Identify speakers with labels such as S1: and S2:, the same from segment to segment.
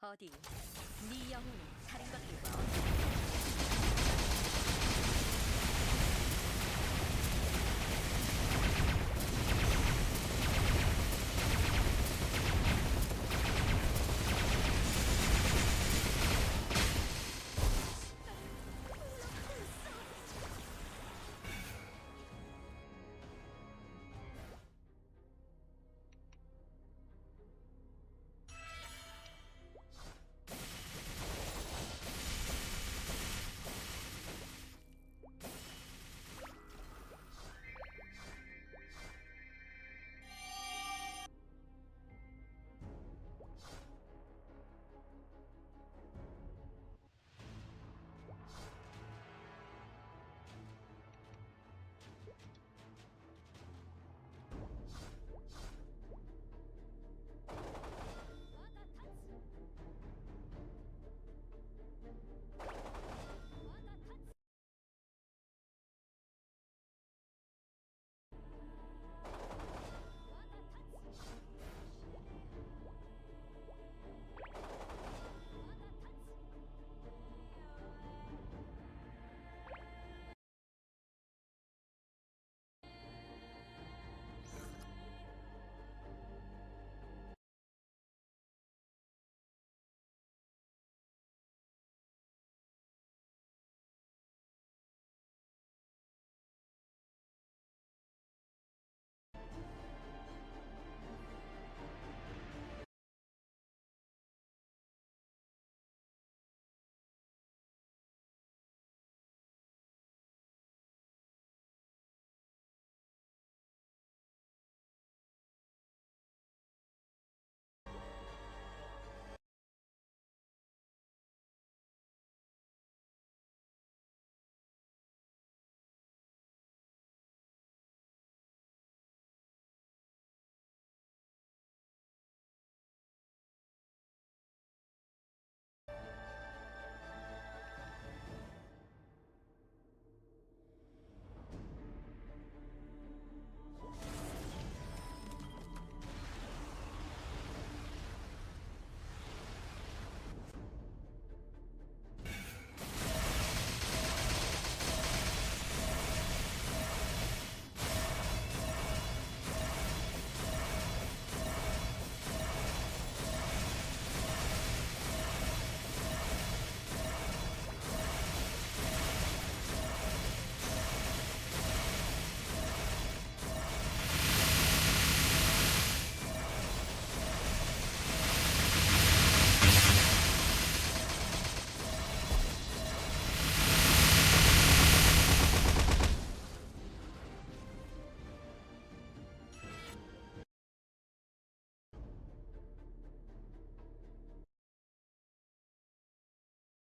S1: 어디 네 영혼이 다른 것들과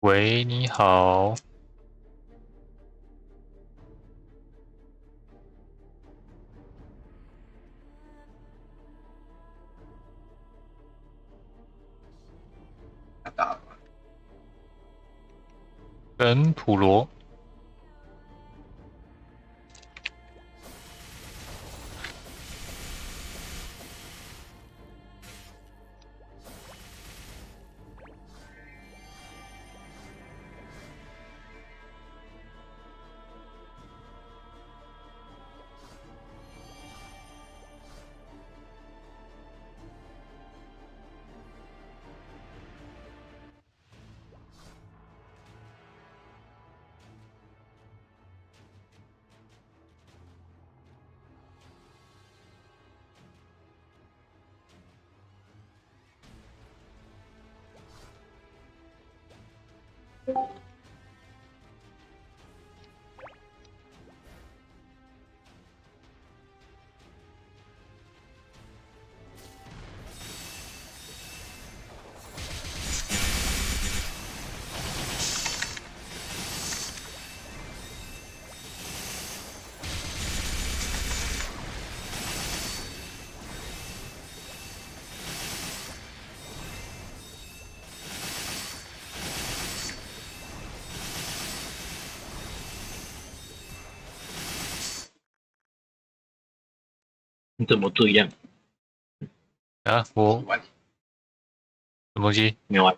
S2: 喂，你好。跟普罗。
S3: 你怎么这样？
S2: 啊，什么东西？
S3: 没有啊，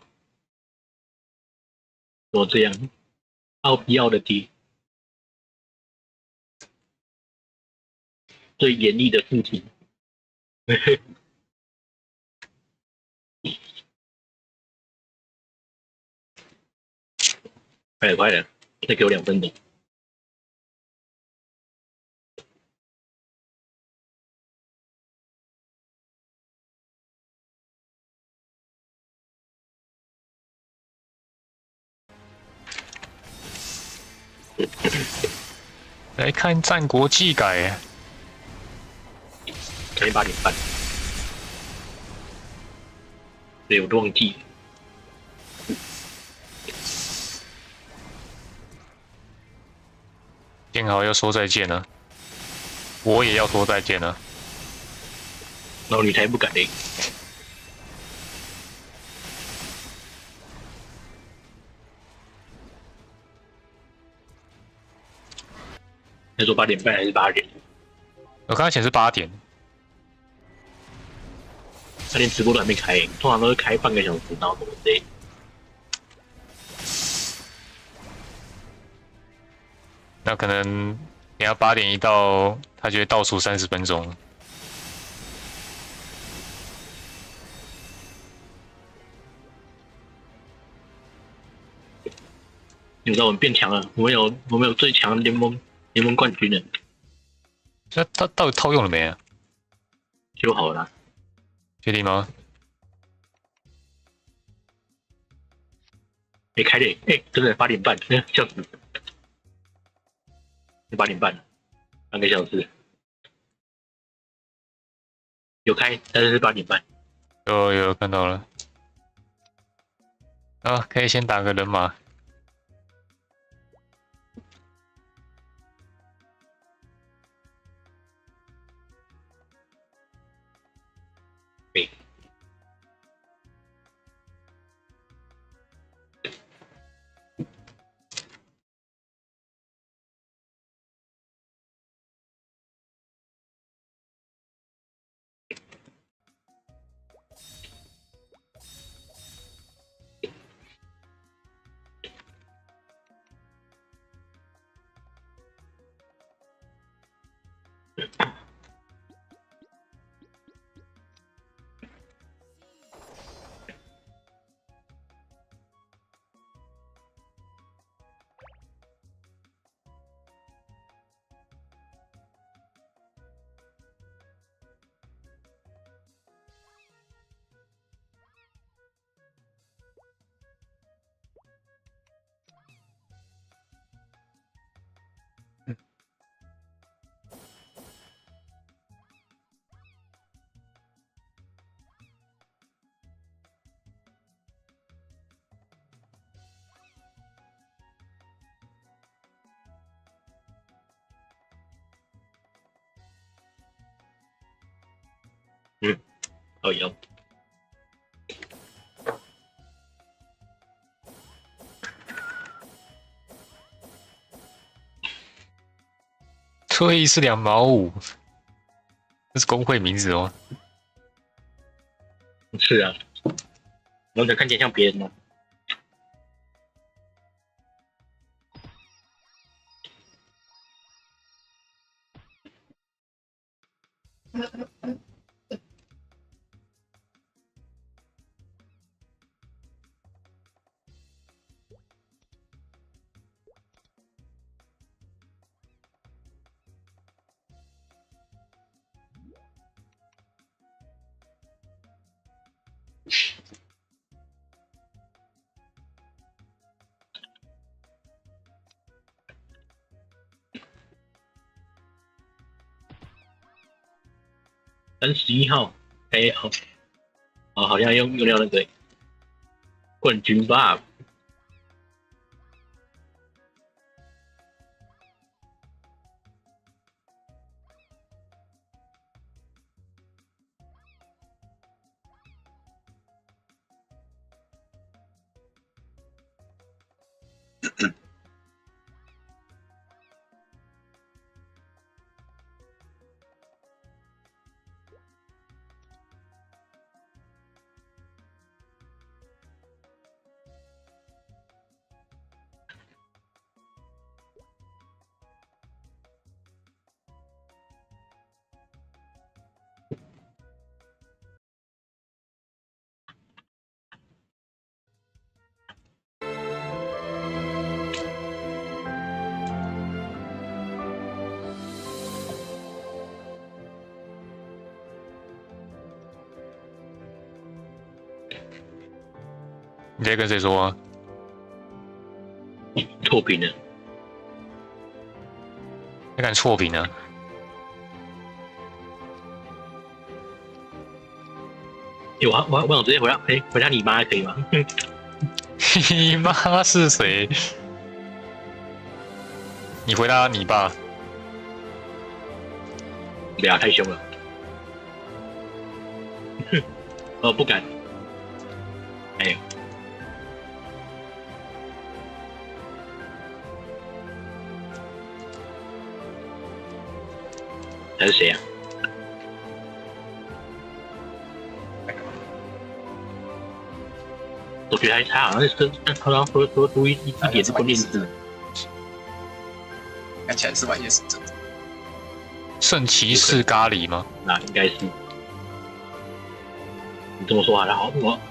S3: 我这样傲必要的爹，最严厉的父亲。快点快点，再给我2分钟。
S2: 来看《战国纪改》。
S3: 昨天8点半，对，我都忘记了。
S2: 剑豪要说再见了，我也要说再见了。
S3: 然后你才不敢嘞！他说8点半还是8点？
S2: 我刚才显示8点。
S3: 他连直播都还没开，通常都是开半个小时，然后怎么累？
S2: 那可能你要8点一到，他就会倒数30分钟。
S3: 你知道我们变强了，我们有最强的联盟冠军了，
S2: 那他到底套用了没啊？
S3: 就好了。
S2: 确定吗？
S3: 没开嘞，真的8点半，笑死！8点半，半个小时，有开，但是8点半。
S2: 有看到了。啊，可以先打个人马。
S3: 对。好有。
S2: 退役是2毛5，这是工会名字哦。
S3: 是啊，然后才看起来像别人呢。31号，好像用掉那个冠军吧。
S2: 你在跟谁说啊？
S3: 错评了，
S2: 你敢错评啊？
S3: 我想直接回答你妈可以吗？
S2: 你妈是谁？你回答你爸。
S3: 不要太凶了。不敢。哎呦，他是谁啊？我觉得他好像是好像说读一点是关键字，
S4: 看起来是晚夜使者。
S2: 圣骑士咖喱吗？
S3: 那应该是。你这么说好像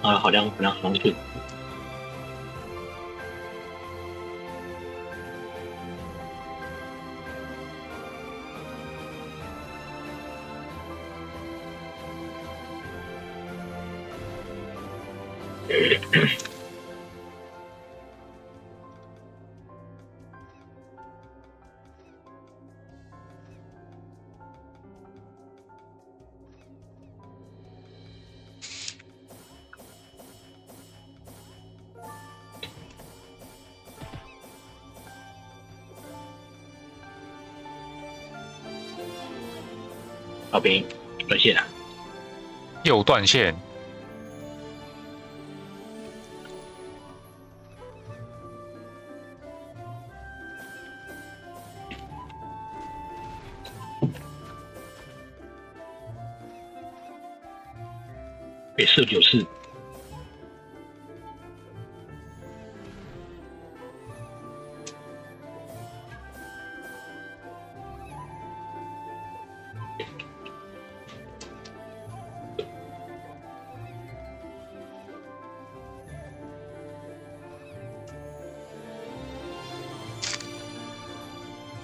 S3: 好像对。老兵断线了，
S2: 又断线。
S3: 49-4。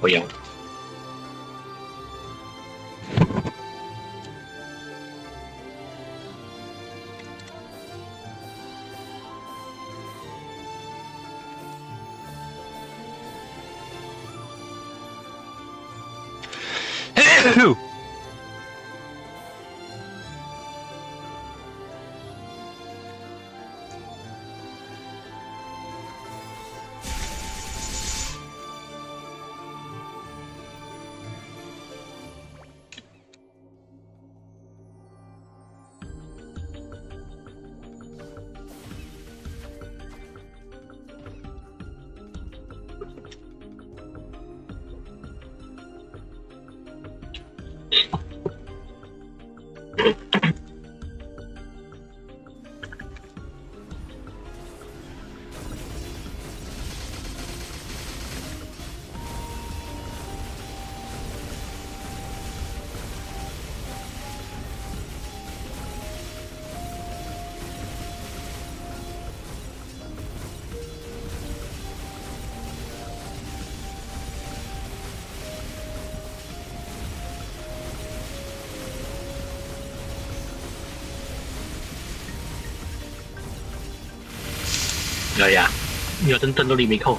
S3: 不要。哎呀，有真战斗力没扣。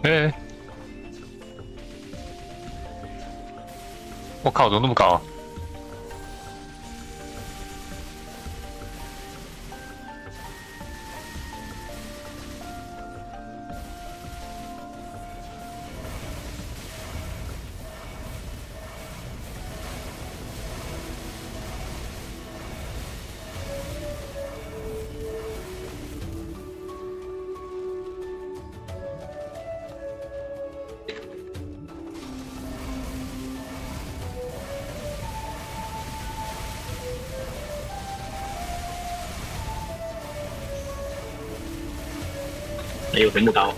S2: 哎，我靠，怎么那么高啊？
S3: 哎呦，全部高。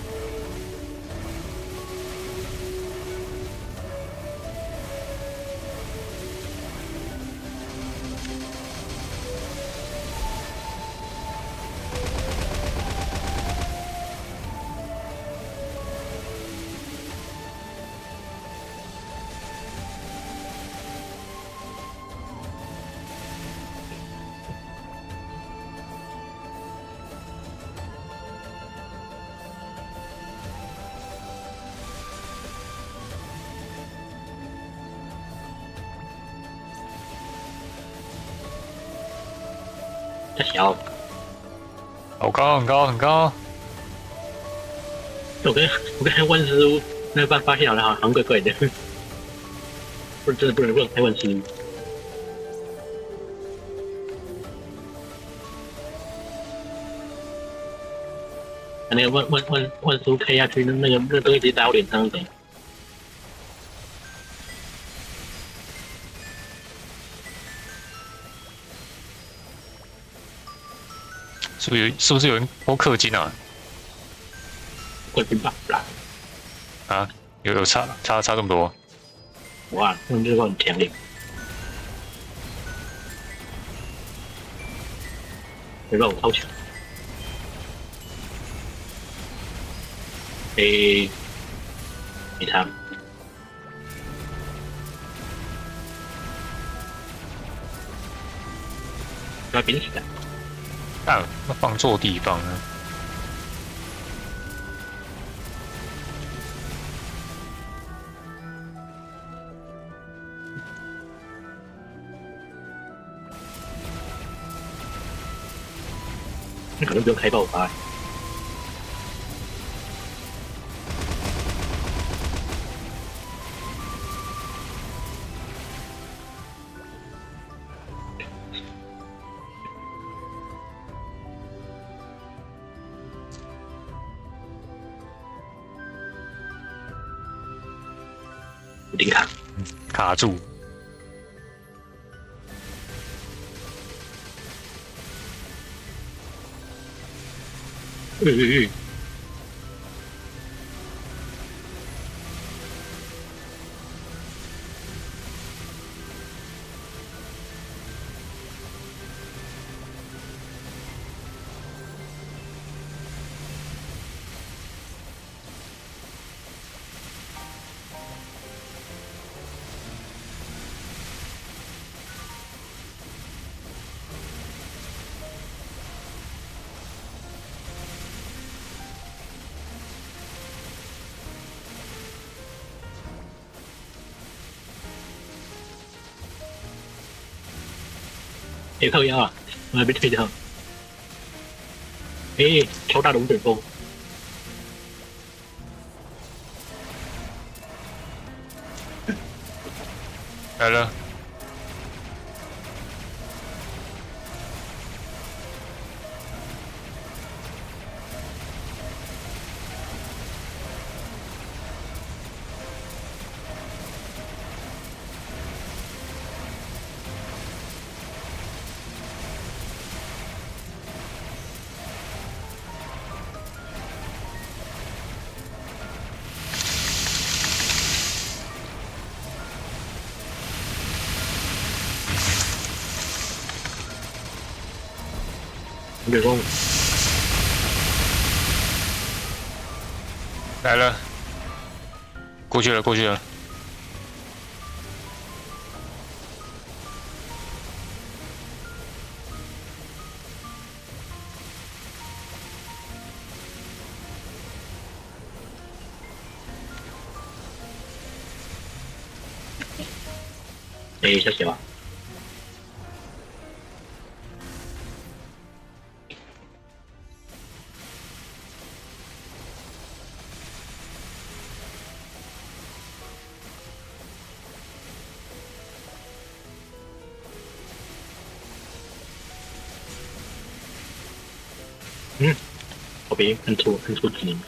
S3: 太小，
S2: 好高，很高，很高。
S3: 我跟万师傅那个发现好像怪怪的，真的不能开万师傅。那个万师傅 K 下去，那个东西直接打我脸上的。
S2: 是不是有人偷氪金啊？
S3: 冠军吧，
S2: 啊，有差这么多？
S3: 哇，那这个很强烈。没办法，我超强。没差。要冰起来。
S2: 啊，那放错地方了。
S3: 那可能不用开爆发。有点
S2: 卡住。靠腰啊！我还被推掉。超大龙卷风。来了。
S3: 龙卷风。
S2: 来了。过去了，过去了。
S3: 小血吧。我别看错指令。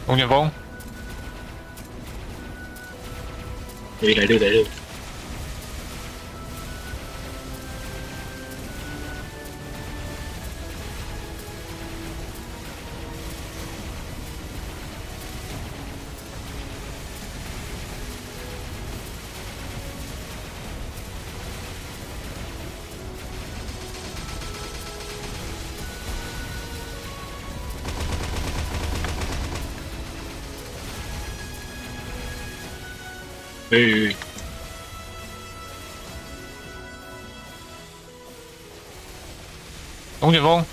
S2: 龙卷风，
S3: 来了。
S2: 龙卷风，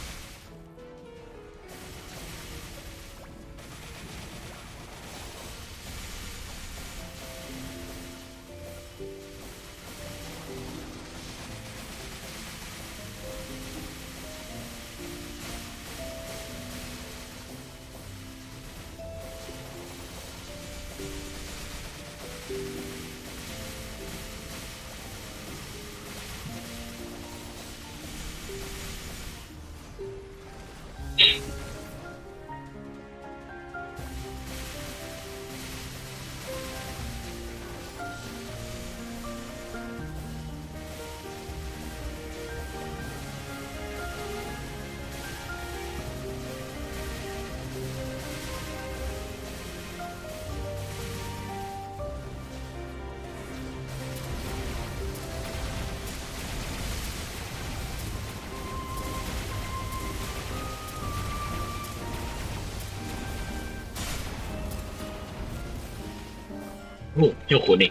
S3: 哦，要魂呢？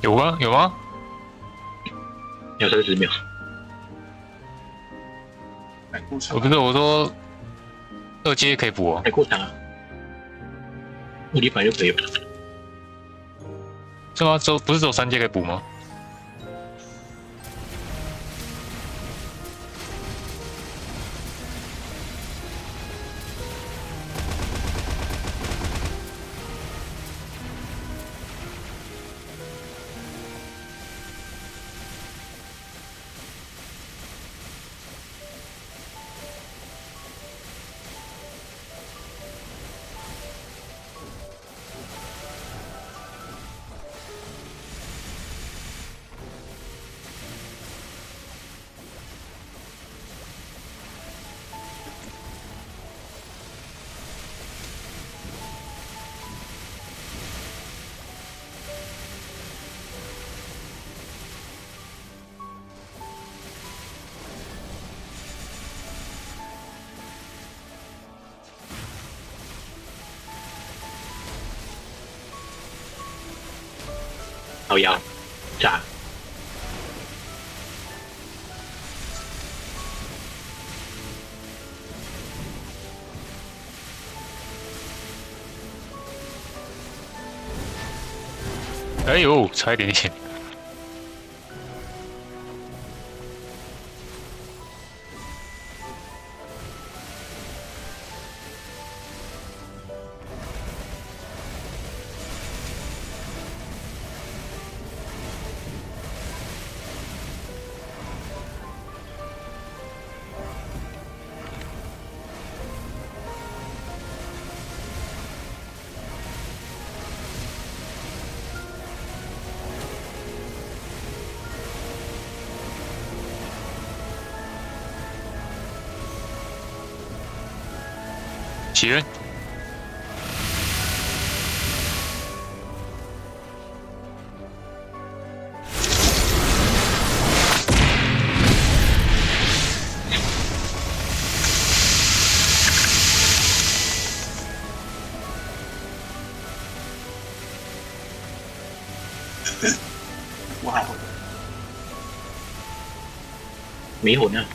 S2: 有吗？有吗？
S3: 要30秒。
S2: 我不是我说2阶可以补哦。
S3: 太过长了，物理版就可以了。
S2: 是吗？不是只有3阶可以补吗？
S3: 好呀，炸！
S2: 哎呦，差一点点。起人，
S4: 哇，
S3: 没魂啊！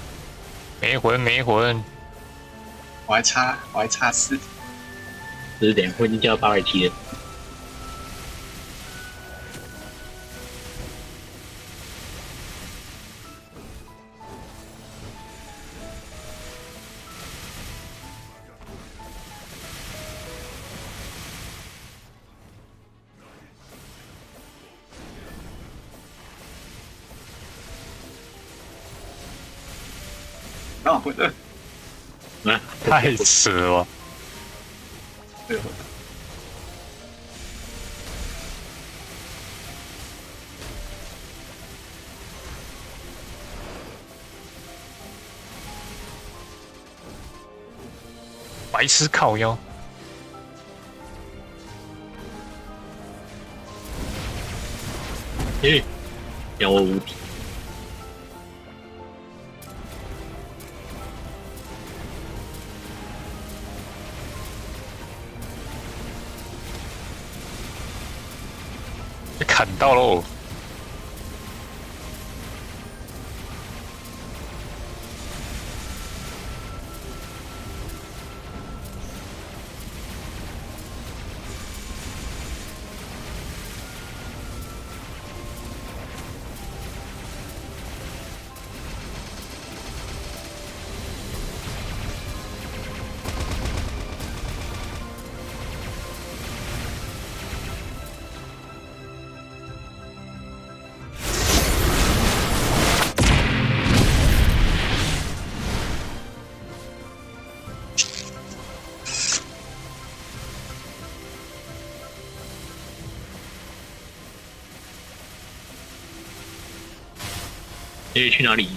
S2: 没魂没魂。
S4: 我还差4。
S3: 10点，我已经叫到827了。
S4: 啊，不对，
S3: 啊，
S2: 太迟了。
S4: 对哦，
S2: 白痴靠腰，
S3: 让我无敌。
S2: 被砍到喽！
S3: 去哪里？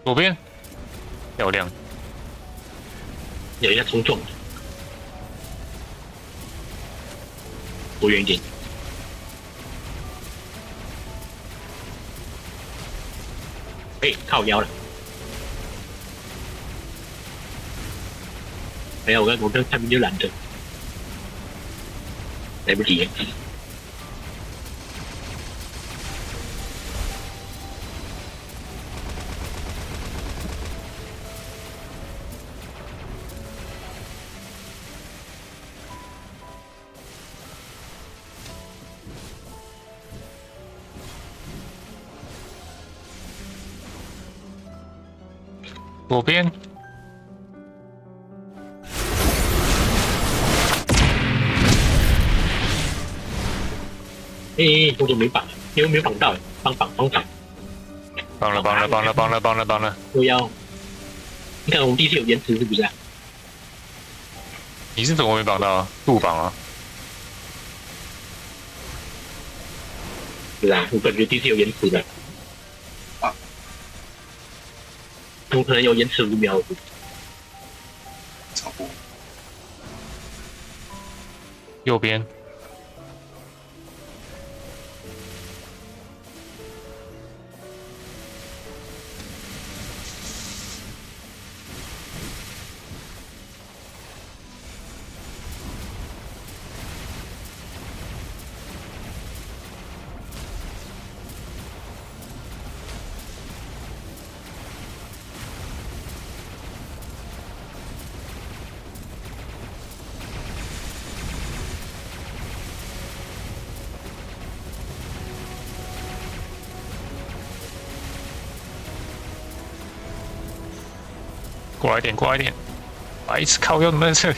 S2: 左边，漂亮。
S3: 有人家冲撞，躲远一点。靠腰了。哎呀，我跟看兵就拦着，来不及。
S2: 左边，
S3: 我怎么没绑？因为没有绑到，帮绑。
S2: 帮了。
S3: 我要，你看我们第一次有延迟是不是啊？
S2: 你是怎么没绑到啊？不绑啊？
S3: 是啊，我感觉第一次有延迟的。怎么可能有延迟5秒？
S4: 超过。
S2: 右边，过来一点，白痴靠腰怎么在这里？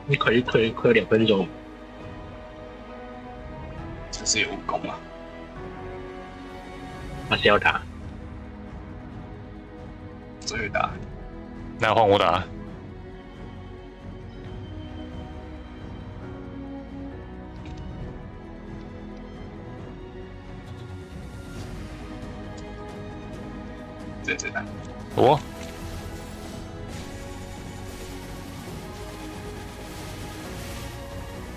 S3: 你快有2分钟。
S4: 这是有武功啊！
S3: 他是要打，
S4: 这会打，
S2: 那换我打。
S4: 这最难。
S2: 我
S3: 没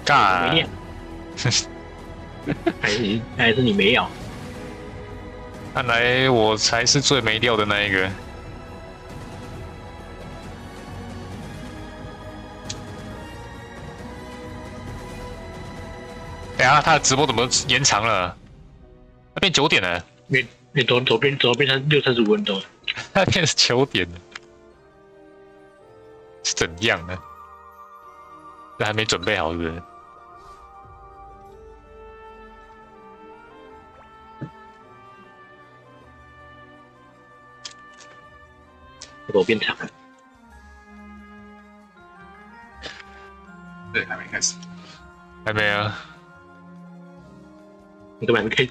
S2: 干
S3: 练，还是你没咬？
S2: 看来我才是最没料的那一个。哎呀，他的直播怎么延长了？那变9点了，
S3: 你左边才6:35分钟，
S2: 那变成9点了，是怎样呢？这还没准备好是不是？
S3: 左边长了，
S4: 对，还没开始。
S2: 还没啊？
S3: 你根本还没开始。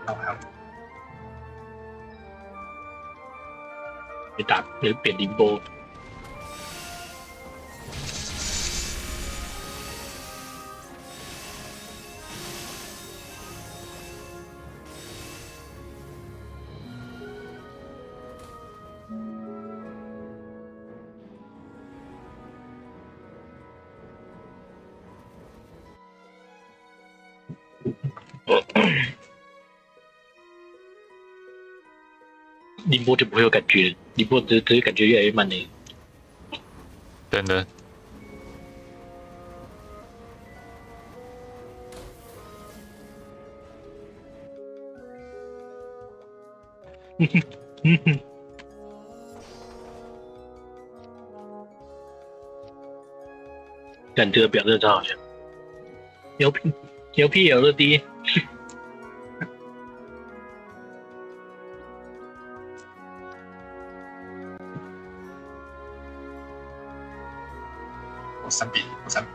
S4: 那我还要
S3: 你扁凌波，凌波就不会有感觉了，凌波只是感觉越来越慢呢。
S2: 真的。
S3: 但这个表真的超好笑，LP 有了低，
S4: 我3比，我3比。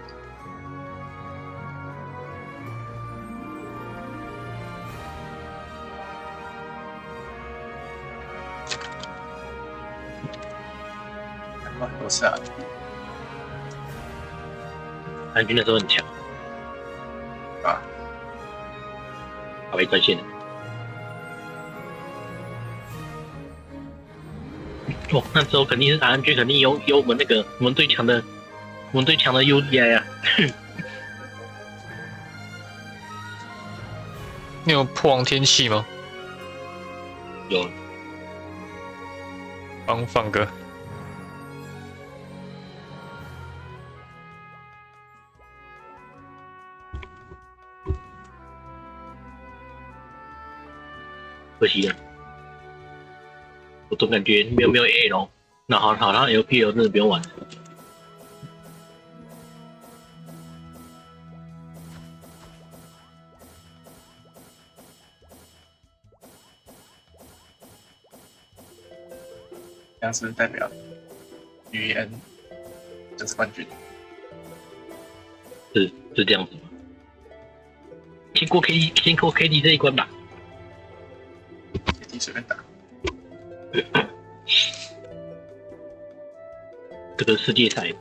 S4: 多次啊！
S3: 蓝军那时候很强，
S4: 啊，
S3: 好被专线了。哦，那时候肯定是RNG，肯定有我们我们最强的 UDI 啊！
S2: 你有破王天气吗？
S3: 有，
S2: 放歌。
S3: 可惜了，我总感觉没有 L， 那好，那 LPL 真的不用玩了。
S4: 这样是不是代表UEN 就是冠军？
S3: 是这样子吗？先过 KD 这一关吧。
S4: KD 随便打。
S3: 这个世界赛，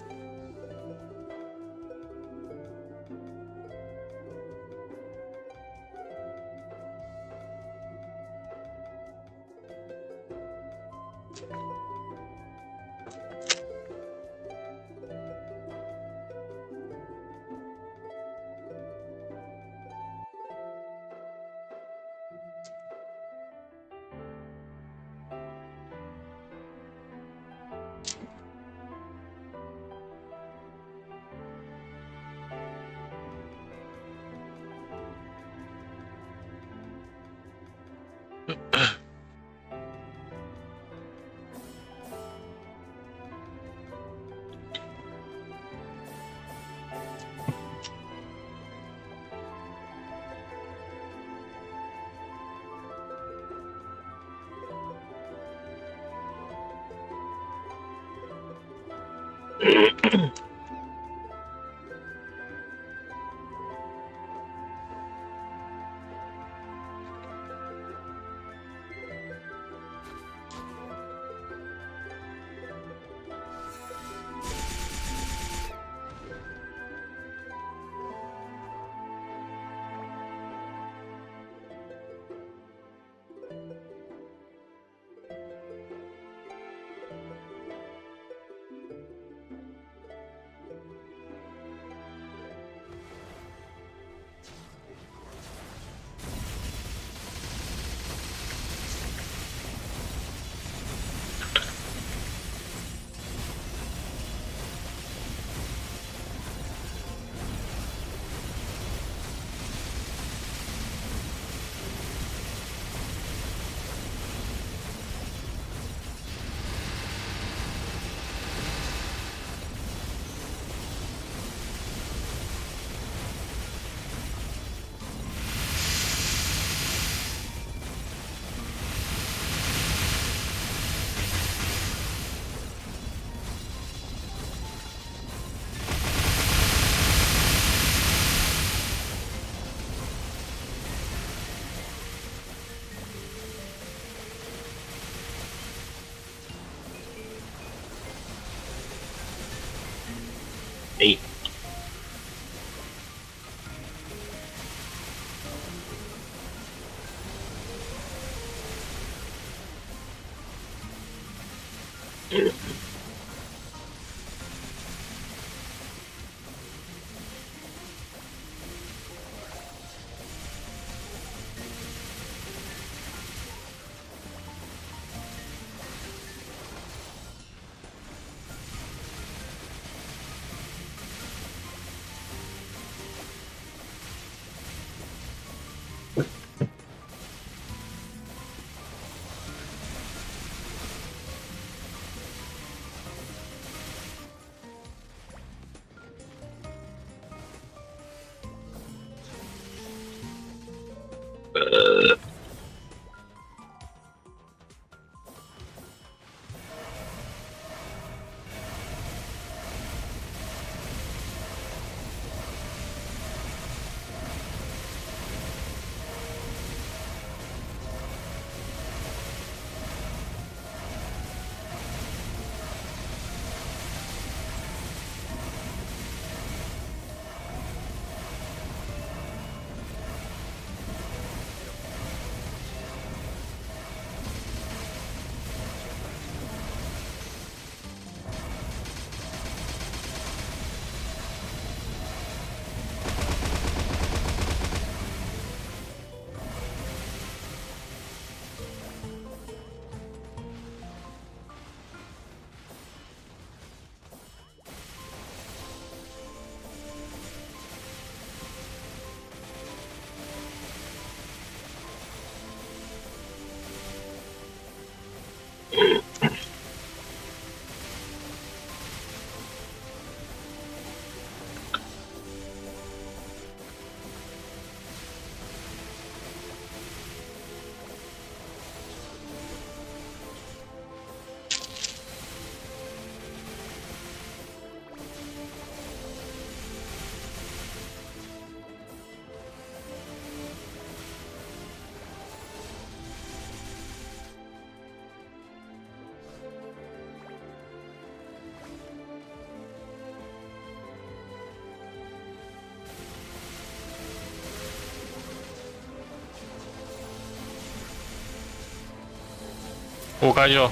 S2: 我开就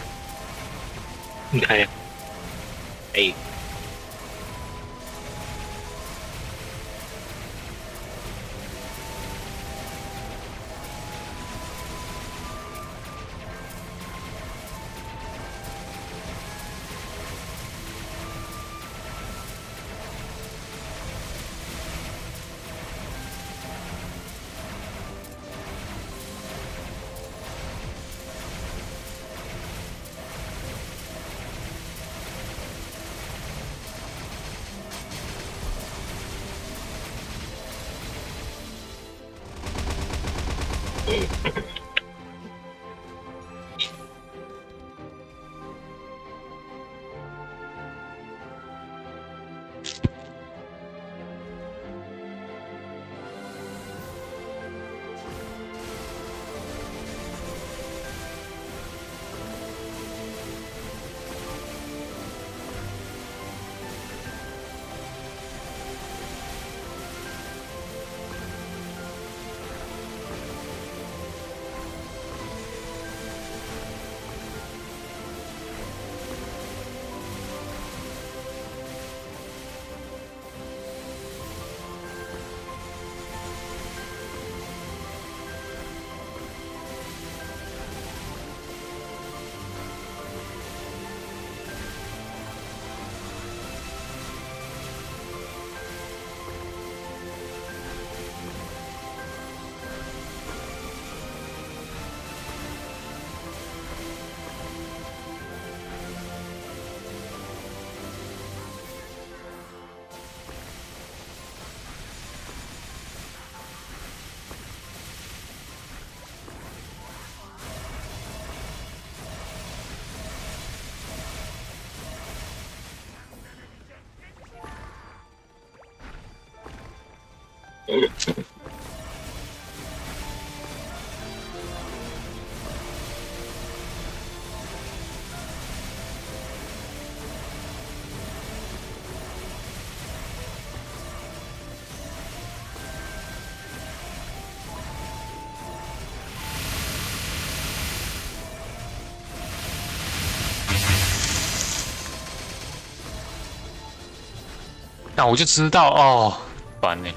S3: 你开呀？哎，
S2: 那我就知道哦，烦呢。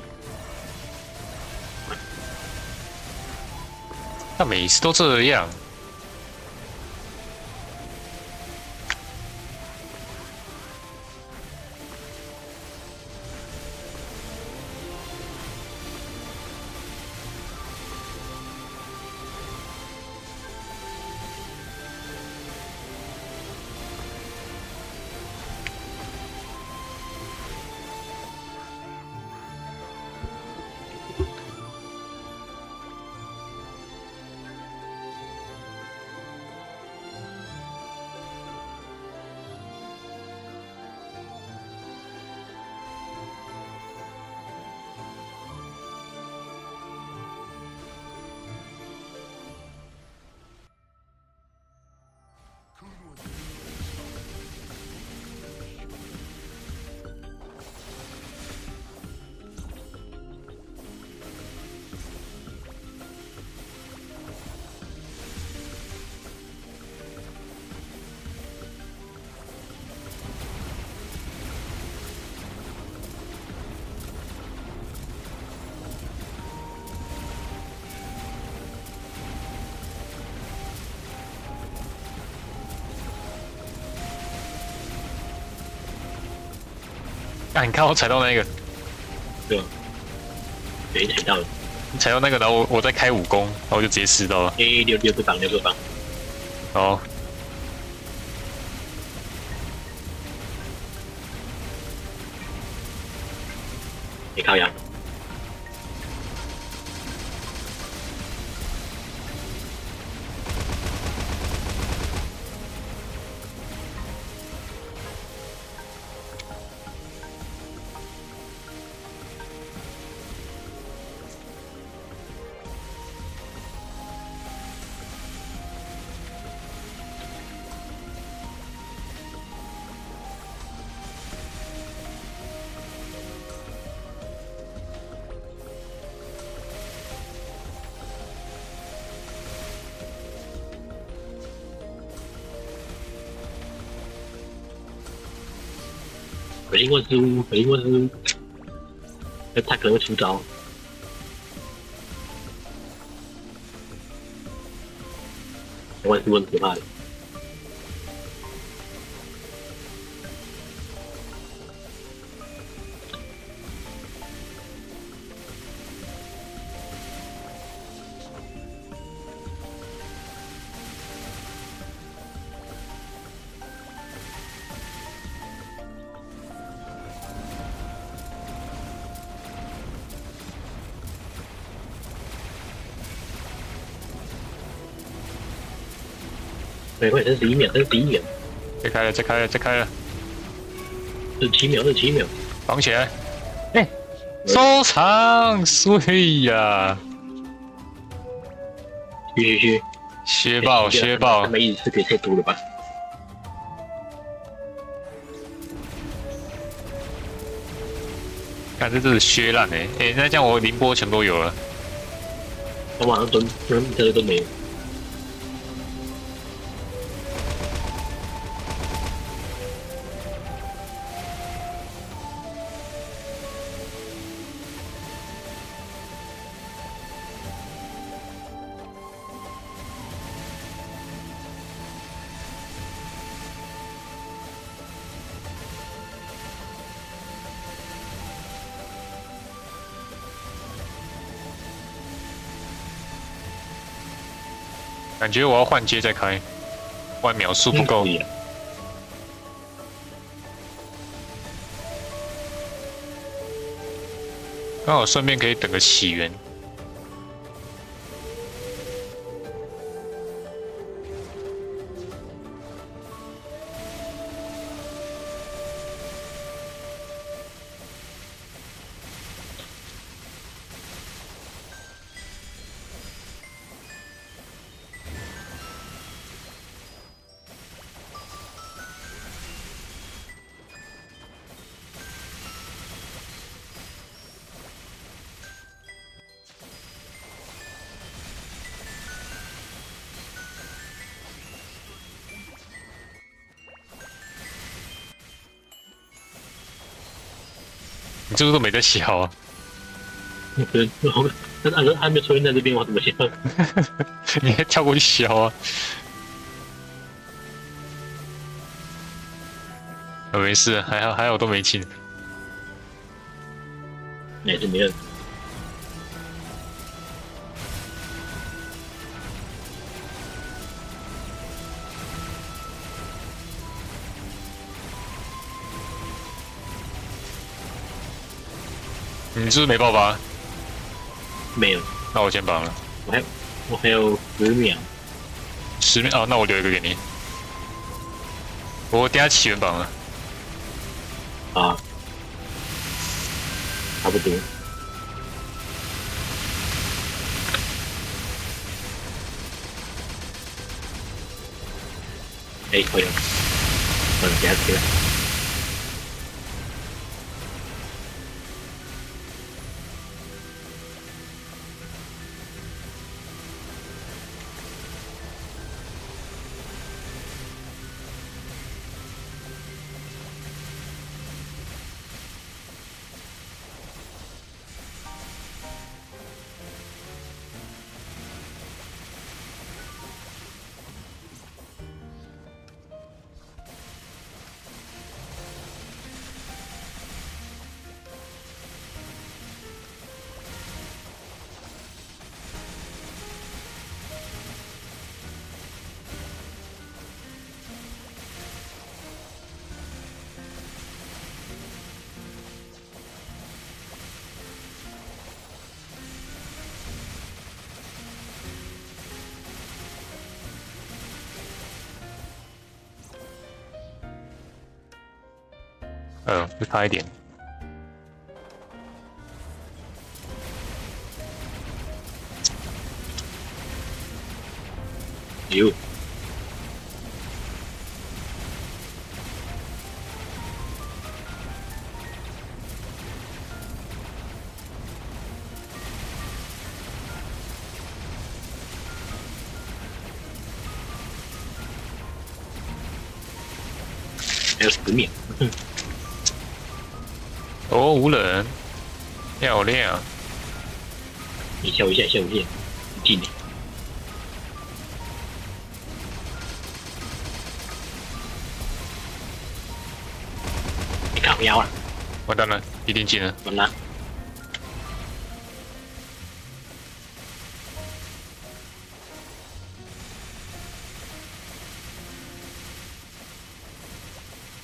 S2: 他每次都这样。啊！你看我踩到那个，
S3: 对吧？没踩到了。
S2: 你踩到那个，然后我再开武功，然后我就直接吃到了。
S3: 六个榜，6个榜。
S2: 哦，
S3: 没靠阳。回应问失误，他可能会出招。问失误很可怕的。没关系，这是11秒，
S2: 再开了，再开了，再开了，
S3: 这是7秒，
S2: 绑起来！哎、收场，碎呀！
S3: 嘘，
S2: 削爆，削爆！
S3: 他们一直是给太多了吧？
S2: 看这是削烂哎！哎，那这样我凌波全都有了。
S3: 我马上蹲，这个都没有。
S2: 感觉我要换阶再开，不然秒数不够。刚好顺便可以等个起源。你这个都没在消啊？
S3: 对，但是还没出现在这边，我怎么想？
S2: 你还跳过去消啊？没事，还好都没进。
S3: 也是没人。
S2: 你是不是没爆发？
S3: 没有，
S2: 那我先绑了。
S3: 我还有10秒。
S2: 10秒哦，那我留一个给你。我等下起源绑了。
S3: 啊，差不多。哎，可以了，等下起来。
S2: 就差一点。
S3: 有。还有10秒。
S2: 哦，无人，漂亮。
S3: 你笑一下，笑一下，近点。你靠腰了，
S2: 完蛋了，一定进了。
S3: 完了。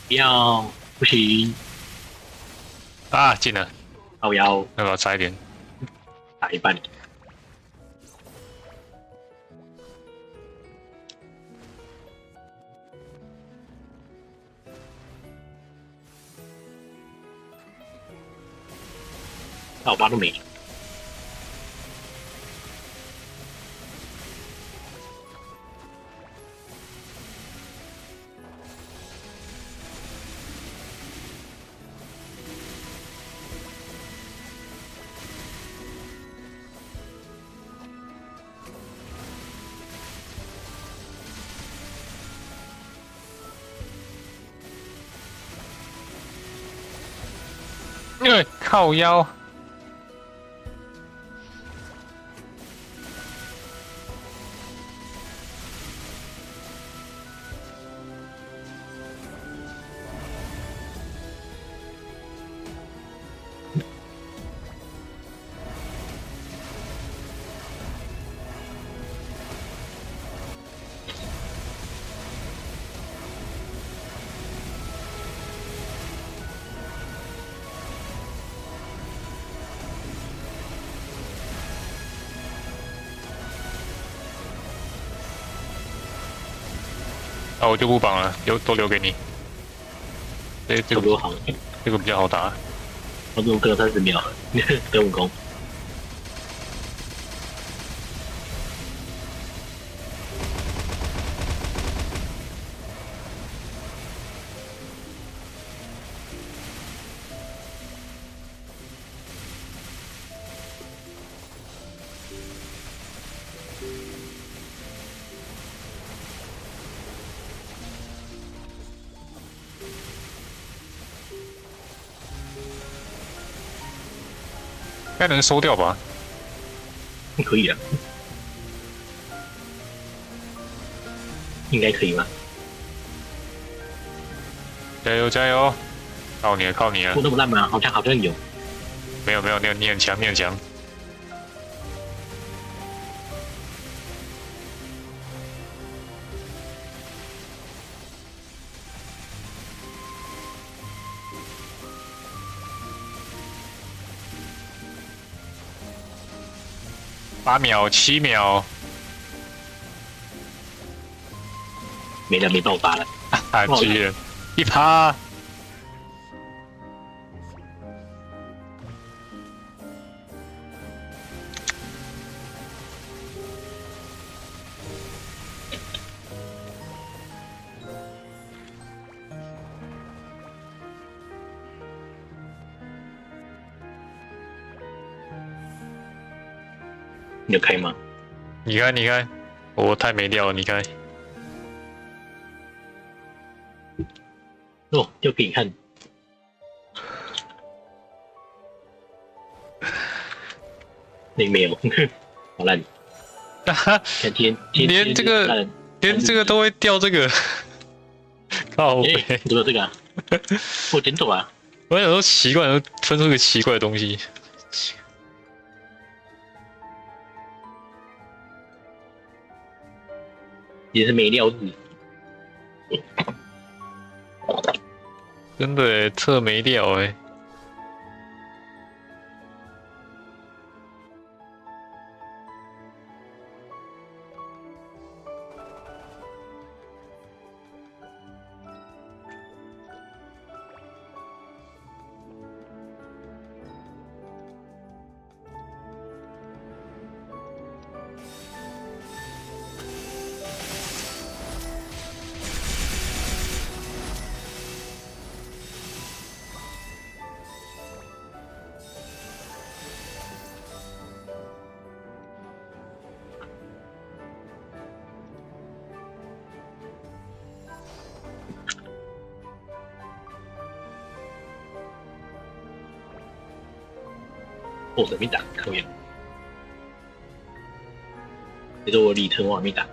S3: 不要，不行。
S2: 啊，进了。
S3: 靠腰，
S2: 要不要差一点？
S3: 打一半。那我8都没。
S2: 因为靠腰。那我就不绑了，都留给你。这个
S3: 多好，
S2: 这个比较好打。
S3: 我怎么隔30秒？跟武功。
S2: 该能收掉吧？
S3: 可以啊，应该可以吧？
S2: 加油加油！靠你了靠你了！
S3: 过那么烂吗？好像有。
S2: 没有没有，你很强你很强。8秒7秒，
S3: 没了，没爆发了。
S2: 啊，巨人1%。
S3: 你有开吗？
S2: 你看，你看，我太没料了，你看。
S3: 哦，就给你看。那没有，好烂。
S2: 哈，
S3: 看天
S2: 连这个连这个都会掉这个，靠背。
S3: 怎么有这个啊？我捡走啊！
S2: 我想说奇怪，分出一个奇怪的东西。
S3: 也是没料子。
S2: 真的耶，特没料哎。
S3: 我怎么没打？可以。其实我里程我还没打。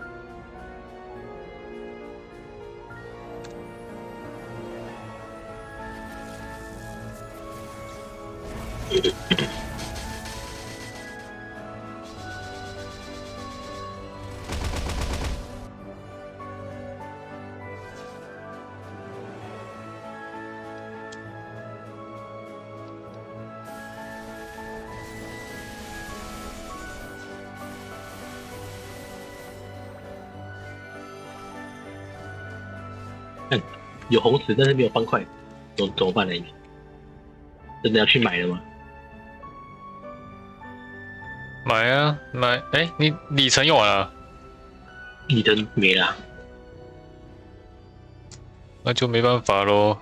S3: 有红石，但是没有方块，怎么办呢？真的要去买了吗？
S2: 买啊买！哎，你里程用完了，
S3: 里程没了。
S2: 那就没办法咯。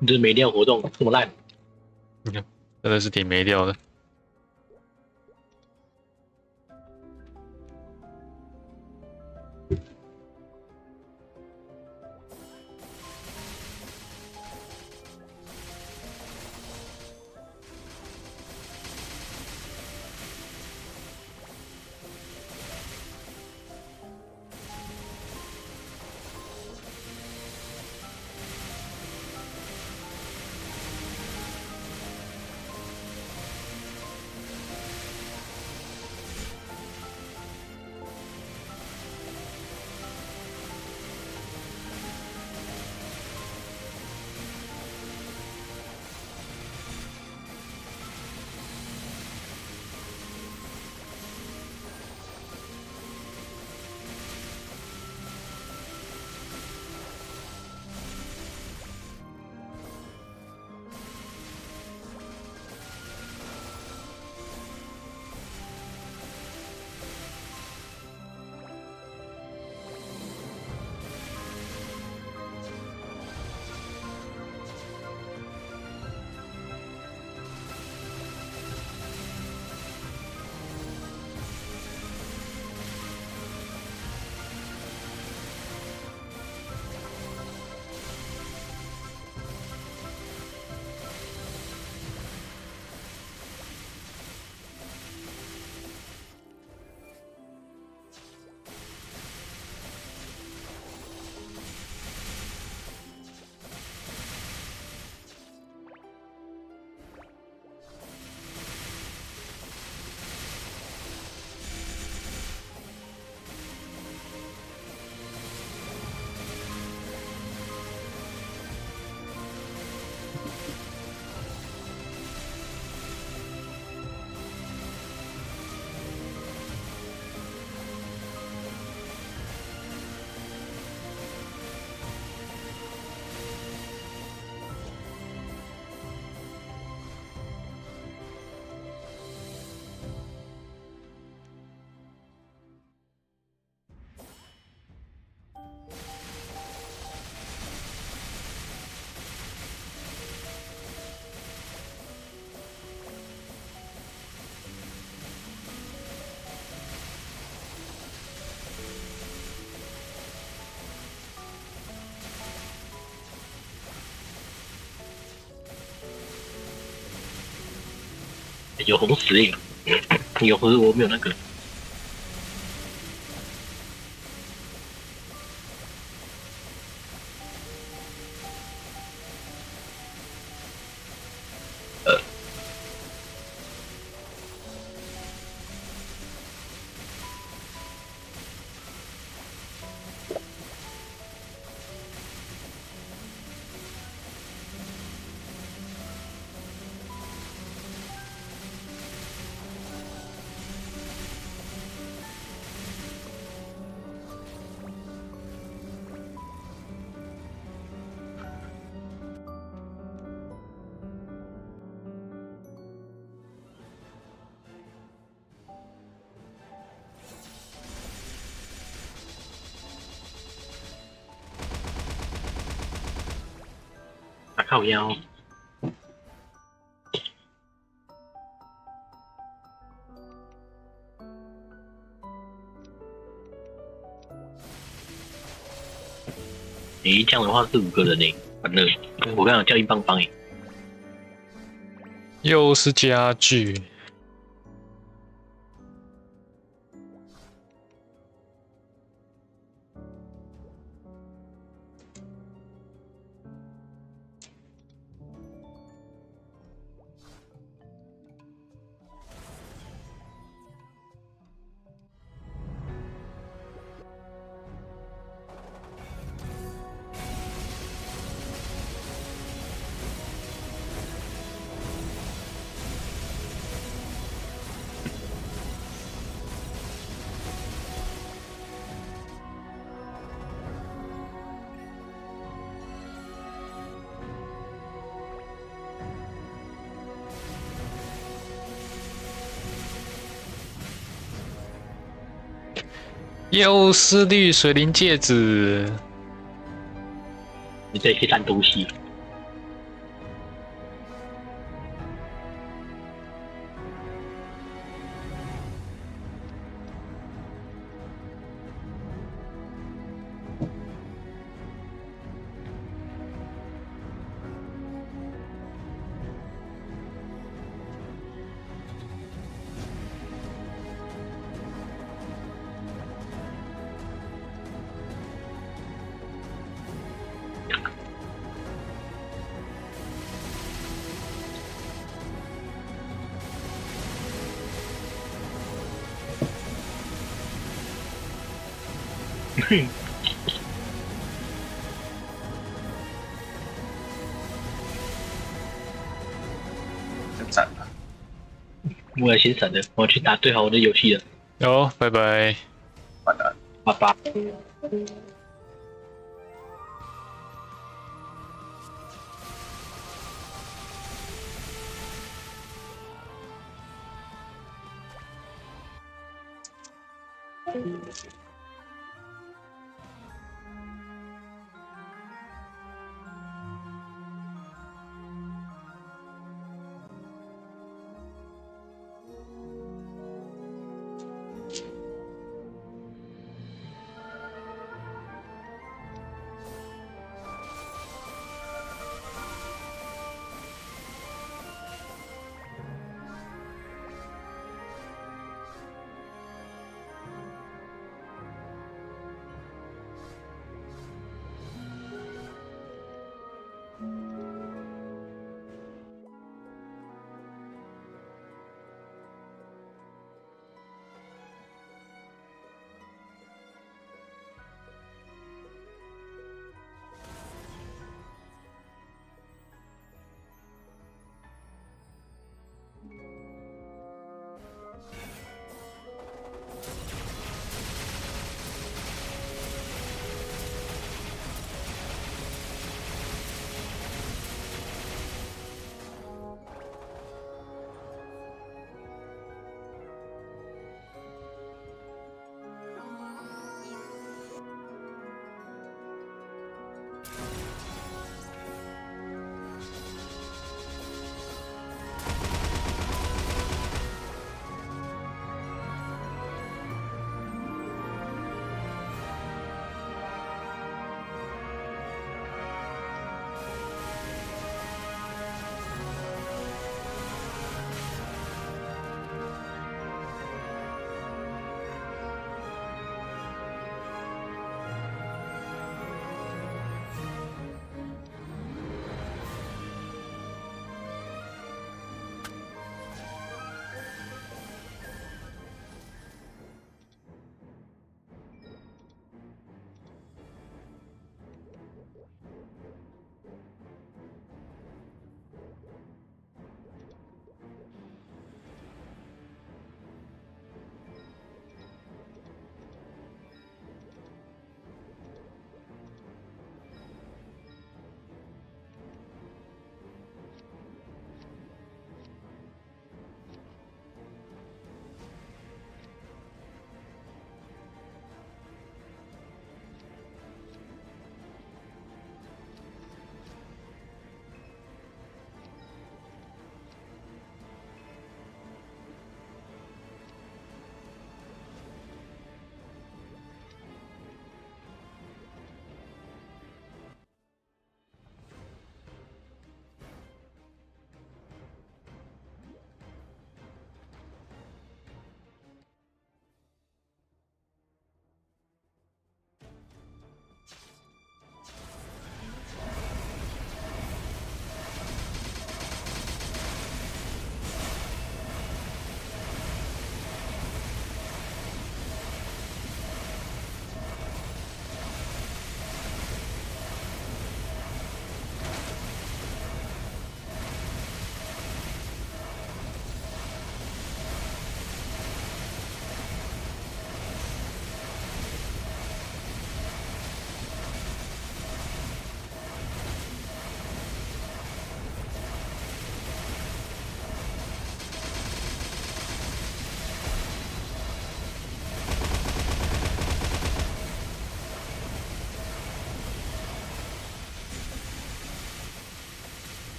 S3: 你这没料活动这么烂，
S2: 真的是挺没料的。
S3: 有红石耶，有红石我没有那个。打靠腰。这样的话是5个人呢，反正我刚刚叫硬邦邦
S2: 又是家具。又是绿水灵戒指，
S3: 你这些烂东西。
S4: 就斩了。
S3: 我要先闪了，我去打对好我的游戏了。
S2: 哦，拜拜。
S4: 完了，
S3: 拜拜。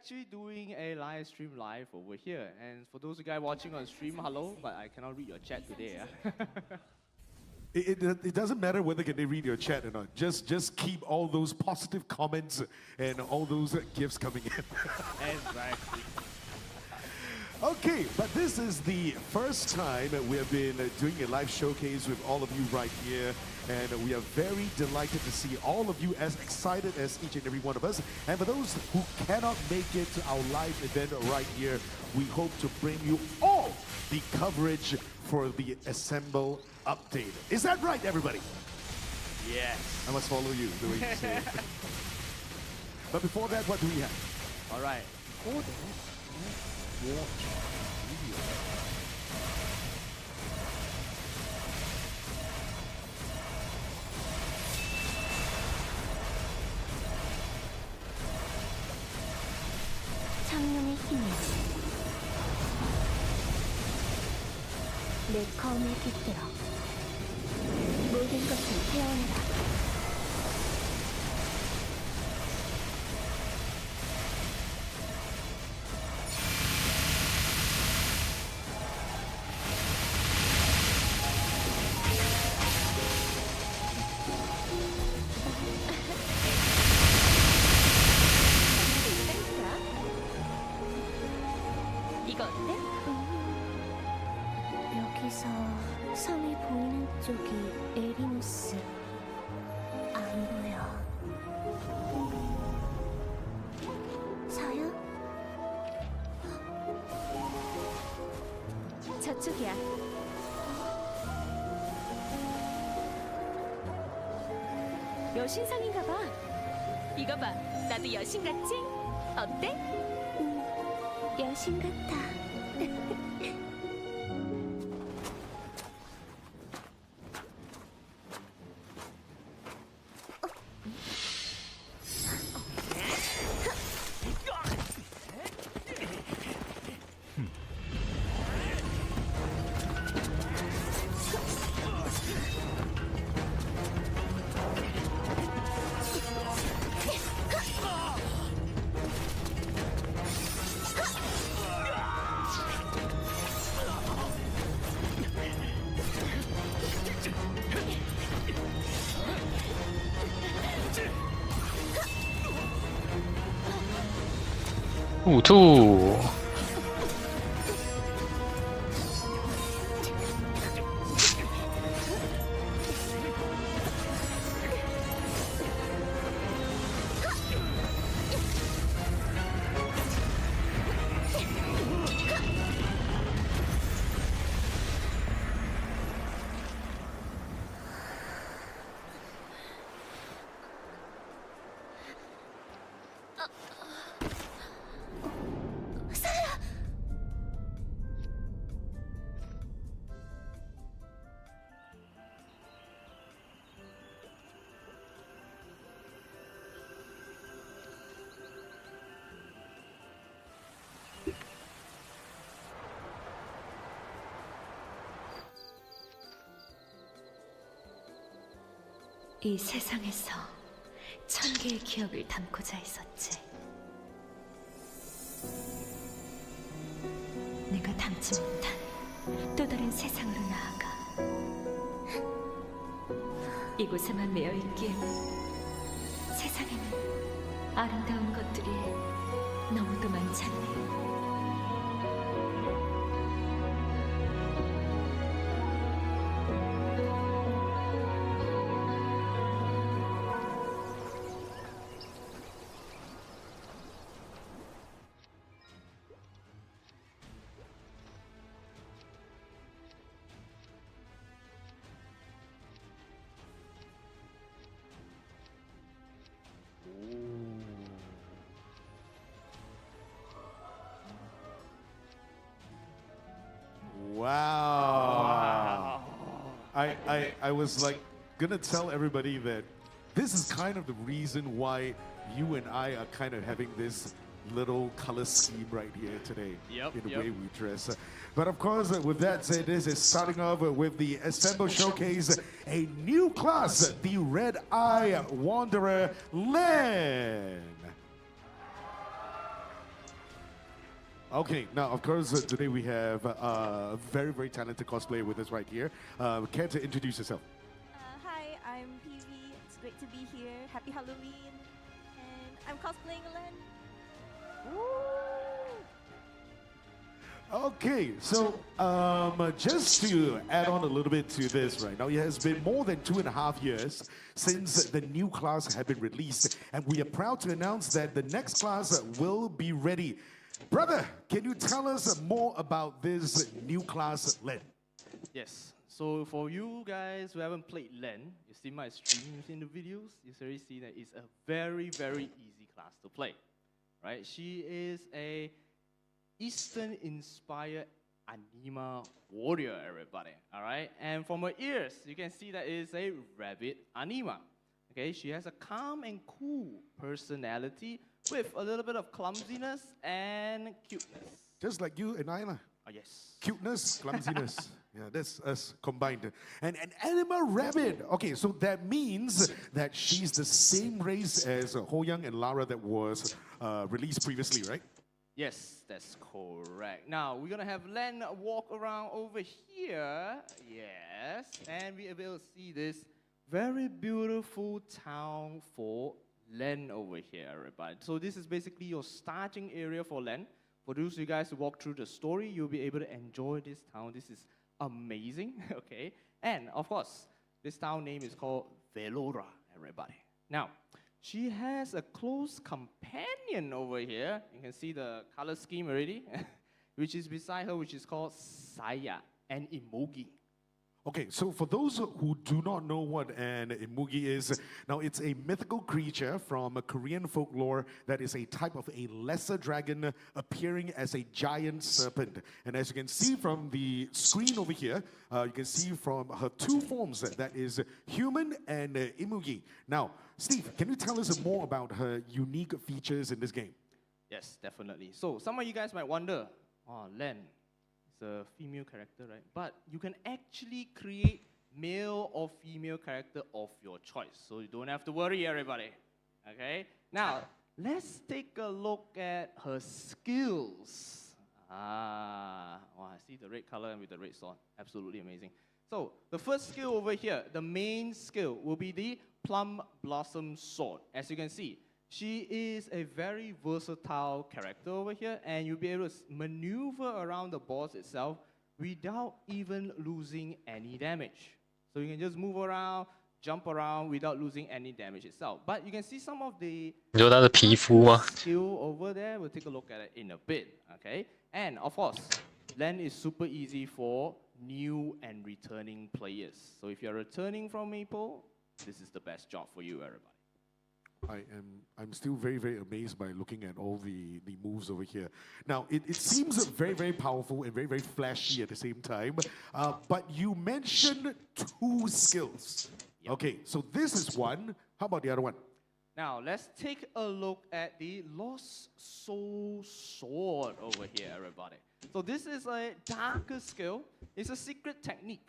S5: actually doing a live stream live over here. And for those guys watching on stream, hello, but I cannot read your chat today.
S6: It doesn't matter whether can they read your chat or not. Just keep all those positive comments and all those gifts coming in.
S5: Exactly.
S6: Okay, but this is the first time we have been doing a live showcase with all of you right here. And we are very delighted to see all of you as excited as each and every one of us. And for those who cannot make it to our live event right here, we hope to bring you all the coverage for the Assemble update. Is that right, everybody?
S5: Yes.
S6: I must follow you the way you say it. But before that, what do we have?
S5: All right. Watch video.
S7: 청룡의 힘이지. 내 검에 깃들어 모든 것을 태워내라.
S1: 이거 어때?
S7: 여기서 성이 보이는 쪽이 에리누스. 안 보여. 서야?
S1: 저쪽이야. 여신상인가 봐. 이거 봐. 나도 여신 같지? 어때?
S7: 여신 같아.
S2: 雾兔，
S7: 이 세상에서 1000개의 기억을 담고자 했었지. 내가 담지 못한 또 다른 세상으로 나아가. 이곳에만 매여 있기에 세상에는 아름다운 것들이 너무도 많잖니.
S6: Wow. I was like gonna tell everybody that this is kind of the reason why you and I are kind of having this little color scheme right here today in the way we dress. But of course, with that said, this is starting off with the Assemble Showcase, a new class, the Red Eye Wanderer Len. Okay, now of course today we have a very, very talented cosplayer with us right here. Care to introduce yourself?
S8: Hi, I'm PV. It's great to be here. Happy Halloween. And I'm cosplaying Len.
S6: Okay, so just to add on a little bit to this right now, it has been more than 2.5 years since the new class had been released, and we are proud to announce that the next class will be ready. Brother, can you tell us more about this new class, Len?
S5: Yes. So for you guys who haven't played Len, you see my streams in the videos, you already see that it's a very, very easy class to play. Right? She is a Eastern-inspired anima warrior, everybody. All right? And from her ears, you can see that it is a rabbit anima. Okay? She has a calm and cool personality with a little bit of clumsiness and cuteness.
S6: Just like you and Ayla.
S5: Oh, yes.
S6: Cuteness, clumsiness. Yeah, that's us combined. And an anima rabbit. Okay, so that means that she's the same race as Ho Young and Lara that was released previously, right?
S5: Yes, that's correct. Now, we're going to have Len walk around over here. Yes. And we'll be able to see this very beautiful town for Len over here, everybody. So this is basically your starting area for Len. For those of you guys who walk through the story, you'll be able to enjoy this town. This is amazing, okay? And, of course, this town name is called Velora, everybody. Now, she has a close companion over here. You can see the color scheme already, which is beside her, which is called Saya and Imogi.
S6: Okay, so for those who do not know what an imugi is, now it's a mythical creature from Korean folklore that is a type of a lesser dragon appearing as a giant serpent. And as you can see from the screen over here, you can see from her two forms, that is human and imugi. Now, Steve, can you tell us more about her unique features in this game?
S5: Yes, definitely. So some of you guys might wonder, oh, Len, it's a female character, right? But you can actually create male or female character of your choice. So you don't have to worry, everybody. Okay? Now, let's take a look at her skills. Wow, I see the red color and with the red sword. Absolutely amazing. So the first skill over here, the main skill, will be the Plum Blossom Sword. As you can see, she is a very versatile character over here, and you'll be able to maneuver around the boss itself without even losing any damage. So you can just move around, jump around without losing any damage itself. But you can see some of the
S2: 你说他的皮肤吗？
S5: skill over there. We'll take a look at it in a bit, okay? And of course, Len is super easy for new and returning players. So if you're returning from Maple, this is the best job for you, everybody.
S6: I'm still very, very amazed by looking at all the moves over here. Now, it seems very, very powerful and very, very flashy at the same time. But you mentioned two skills.
S5: Yep.
S6: Okay, so this is one. How about the other one?
S5: Now, let's take a look at the Lost Soul Sword over here, everybody. So this is a darker skill. It's a secret technique.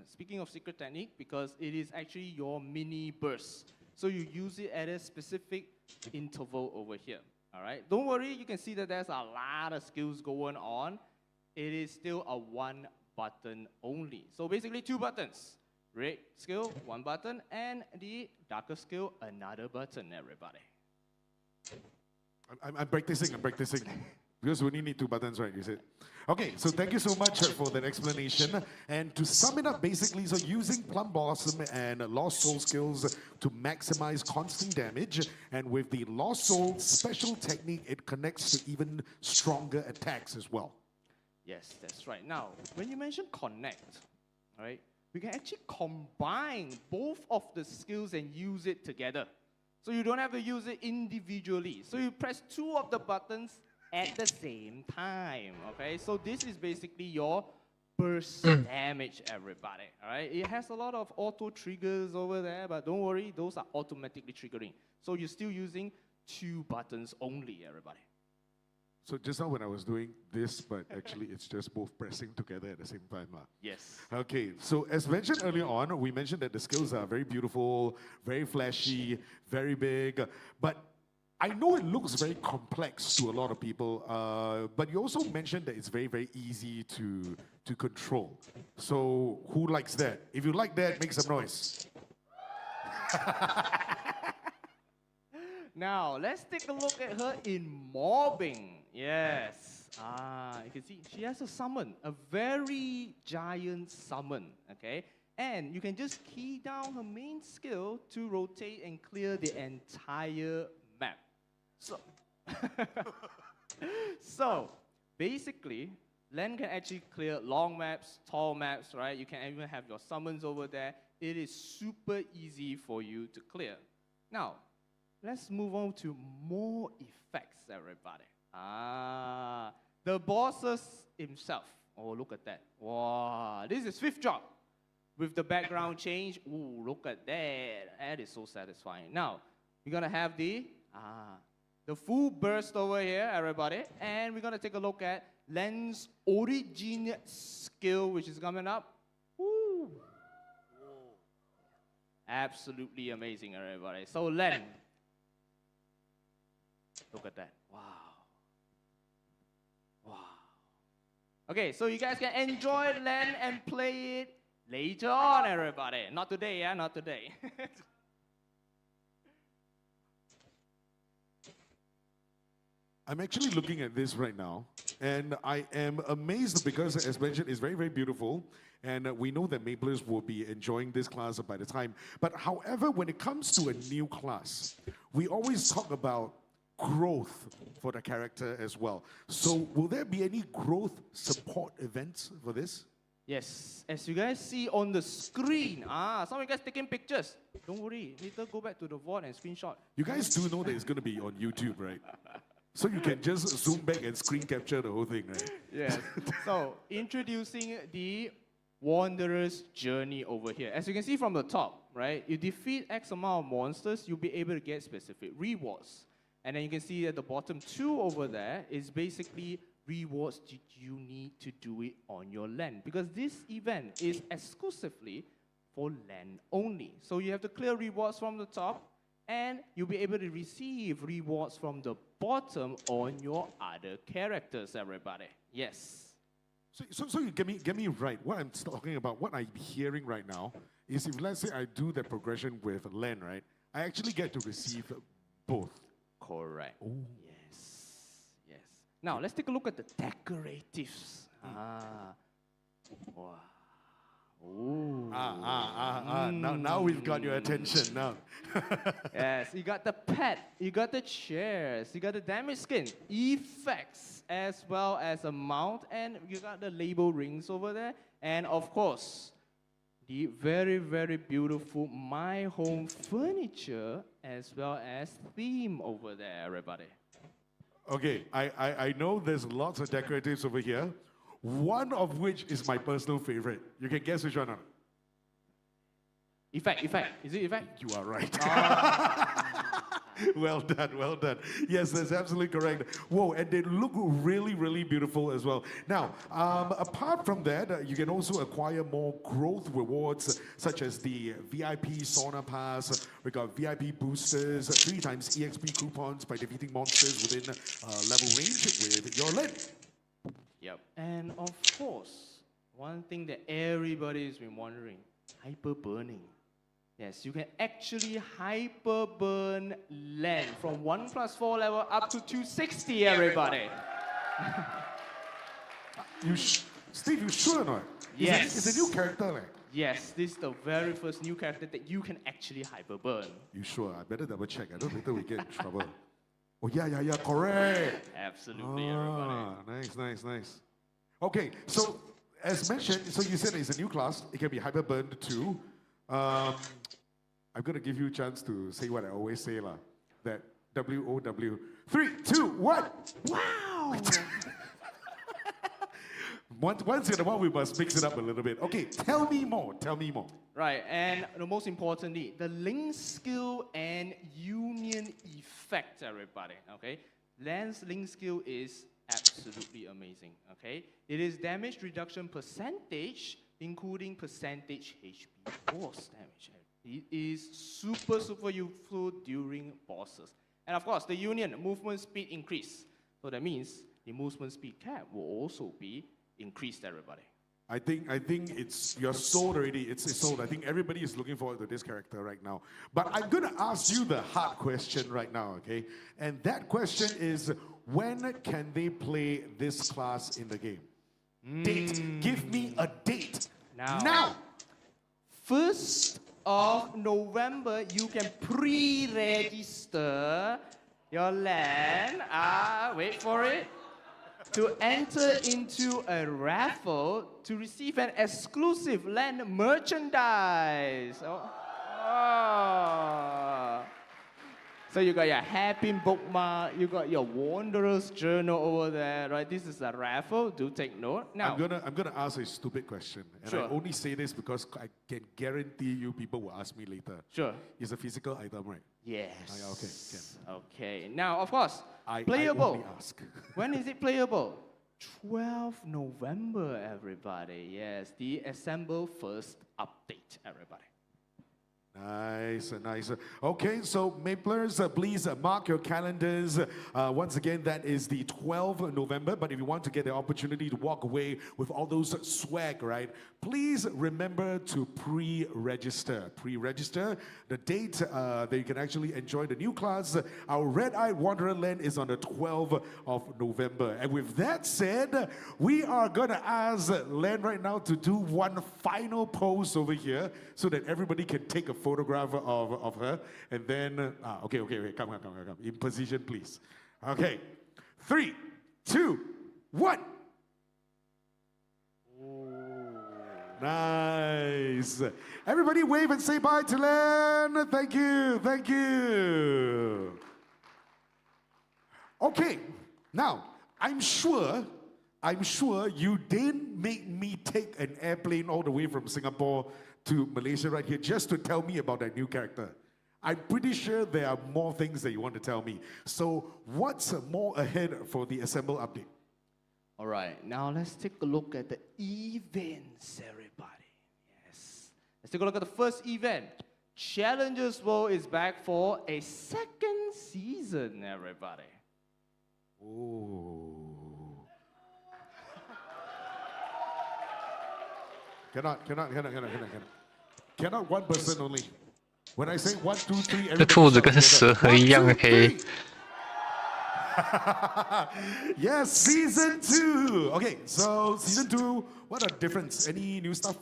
S5: Speaking of secret technique, because it is actually your mini burst. So you use it at a specific interval over here, all right? Don't worry, you can see that there's a lot of skills going on. It is still a one button only. So basically 2 buttons. Red skill, 1 button, and the darker skill, another button, everybody.
S6: I'm practicing. Because we only need 2 buttons, right, you said? Okay, so thank you so much for that explanation. And to sum it up, basically, so using Plum Blossom and Lost Soul skills to maximize constant damage, and with the Lost Soul special technique, it connects to even stronger attacks as well.
S5: Yes, that's right. Now, when you mention connect, all right, we can actually combine both of the skills and use it together. So you don't have to use it individually. So you press 2 of the buttons at the same time, okay? So this is basically your burst damage, everybody, all right? It has a lot of auto triggers over there, but don't worry, those are automatically triggering. So you're still using 2 buttons only, everybody.
S6: So just now when I was doing this, but actually it's just both pressing together at the same time.
S5: Yes.
S6: Okay, so as mentioned earlier on, we mentioned that the skills are very beautiful, very flashy, very big, but I know it looks very complex to a lot of people, but you also mentioned that it's very, very easy to control. So who likes that? If you like that, make some noise.
S5: Now, let's take a look at her in mobbing. Yes. You can see she has a summon, a very giant summon, okay? And you can just key down her main skill to rotate and clear the entire map. So basically, Len can actually clear long maps, tall maps, right? You can even have your summons over there. It is super easy for you to clear. Now, let's move on to more effects, everybody. The bosses himself. Oh, look at that. Wow, this is 5th drop with the background change. Ooh, look at that. That is so satisfying. Now, we're gonna have the full burst over here, everybody. And we're gonna take a look at Len's origin skill, which is coming up. Woo. Absolutely amazing, everybody. So Len, look at that. Wow. Wow. Okay, so you guys can enjoy Len and play it later on, everybody. Not today, yeah? Not today.
S6: I'm actually looking at this right now, and I am amazed because, as mentioned, it's very, very beautiful, and we know that Maplers will be enjoying this class by the time. But however, when it comes to a new class, we always talk about growth for the character as well. So will there be any growth support events for this?
S5: Yes, as you guys see on the screen, some of you guys taking pictures. Don't worry, later go back to the vault and screenshot.
S6: You guys do know that it's going to be on YouTube, right? So you can just zoom back and screen capture the whole thing, right?
S5: Yes. So introducing the Wanderer's Journey over here. As you can see from the top, right? You defeat X amount of monsters, you'll be able to get specific rewards. And then you can see at the bottom 2 over there is basically rewards that you need to do it on your land. Because this event is exclusively for land only. So you have to clear rewards from the top, and you'll be able to receive rewards from the bottom on your other characters, everybody. Yes.
S6: So you get me right. What I'm talking about, what I'm hearing right now, is if let's say I do the progression with Len, right? I actually get to receive both.
S5: Correct. Ooh. Yes. Yes. Now let's take a look at the decoratives. Wow. Ooh.
S6: Now we've got your attention now.
S5: Yes, you got the pet, you got the chairs, you got the damage skin, effects, as well as a mount, and you got the label rings over there, and of course, the very, very beautiful My Home furniture, as well as theme over there, everybody.
S6: Okay, I know there's lots of decoratives over here. One of which is my personal favorite. You can guess which one.
S5: Effect. Is it effect?
S6: You are right. Well done, well done. Yes, that's absolutely correct. Whoa, and they look really, really beautiful as well. Now, apart from that, you can also acquire more growth rewards, such as the VIP sauna pass. We got VIP boosters, 3 times EXP coupons by defeating monsters within level range with your Len.
S5: Yep. And of course, one thing that everybody's been wondering, hyper burning. Yes, you can actually hyper burn Len from 1+4 level up to 260, everybody.
S6: Steve, you sure or not?
S5: Yes.
S6: It's a new character, right?
S5: Yes, this is the very first new character that you can actually hyper burn.
S6: You sure? I better double check. I don't later we get in trouble. Oh, yeah, correct.
S5: Absolutely, everybody.
S6: Nice. Okay, so as mentioned, so you said it's a new class. It can be hyper burned too. I'm going to give you a chance to say what I always say, that WOW. 3, 2, 1. Wow! Once in a while, we must mix it up a little bit. Okay, tell me more.
S5: Right, and the most importantly, the link skill and union effect, everybody, okay? Len's link skill is absolutely amazing, okay? It is damage reduction percentage, including percentage HP boss damage. It is super, super useful during bosses. And of course, the union movement speed increase. So that means the movement speed cap will also be increased, everybody.
S6: I think it's you're sold already. It's sold. I think everybody is looking forward to this character right now. But I'm gonna ask you the hard question right now, okay? And that question is, when can they play this class in the game? Date. Give me a date. Now.
S5: 1st of November, you can pre-register your land. Wait for it. To enter into a raffle to receive an exclusive land merchandise. So you got your hairpin bookmark, you got your Wanderer's Journal over there, right? This is a raffle. Do take note. Now,
S6: I'm gonna ask a stupid question, and I only say this because I can guarantee you people will ask me later.
S5: Sure.
S6: It's a physical item, right?
S5: Yes.
S6: Okay.
S5: Okay. Now, of course,
S6: I
S5: playable.
S6: only ask.
S5: When is it playable? 12th November, everybody. Yes, the Assemble First update, everybody.
S6: Nice. Okay, so Maplers, please mark your calendars. Once again, that is the 12th of November. But if you want to get the opportunity to walk away with all those swag, right? Please remember to pre-register. Pre-register the date that you can actually enjoy the new class. Our Red-Eyed Wanderer Land is on the 12th of November. And with that said, we are gonna ask Len right now to do one final pose over here so that everybody can take a photograph of her, and then okay, come. In position, please. Okay, 3, 2, 1. Nice. Everybody wave and say bye to Len. Thank you. Okay, now I'm sure you didn't make me take an airplane all the way from Singapore to Malaysia right here just to tell me about that new character. I'm pretty sure there are more things that you want to tell me. So what's more ahead for the Assemble update?
S5: All right, now let's take a look at the events, everybody. Yes. Let's take a look at the first event. Challengers World is back for a second season, everybody.
S6: Oh. Cannot one person only. When I say 1, 2, 3,
S2: 这兔子跟蛇一样黑。
S6: Yes, season 2. Okay, so season 2, what are the difference? Any new stuff?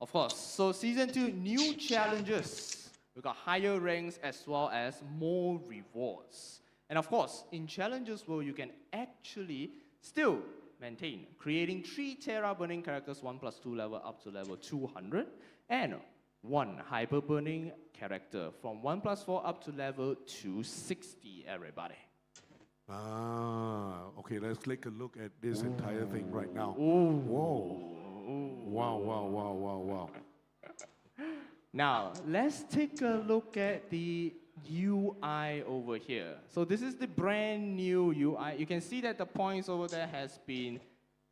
S5: Of course. So season 2, new challenges. We got higher ranks as well as more rewards. And of course, in challenges world, you can actually still maintain creating 3 Terra burning characters 1+2 level up to level 200, and 1 hyper burning character from 1+4 up to level 260. Everybody.
S6: Okay, let's take a look at this entire thing right now.
S5: Whoa.
S6: Wow.
S5: Now, let's take a look at the UI over here. So this is the brand new UI. You can see that the points over there has been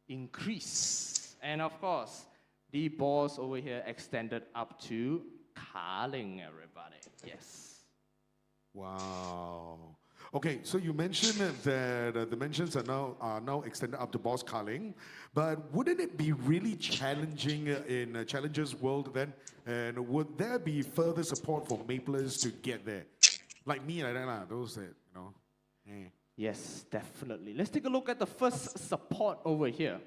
S5: increased. And of course, the boss over here extended up to Carling, everybody. Yes.
S6: Wow. Okay, so you mentioned that the dimensions are now extended up to boss Carling, but wouldn't it be really challenging in Challengers World then? And would there be further support for Maplers to get there? Like me, like that, those that, you know.
S5: Yes, definitely. Let's take a look at the first support over here.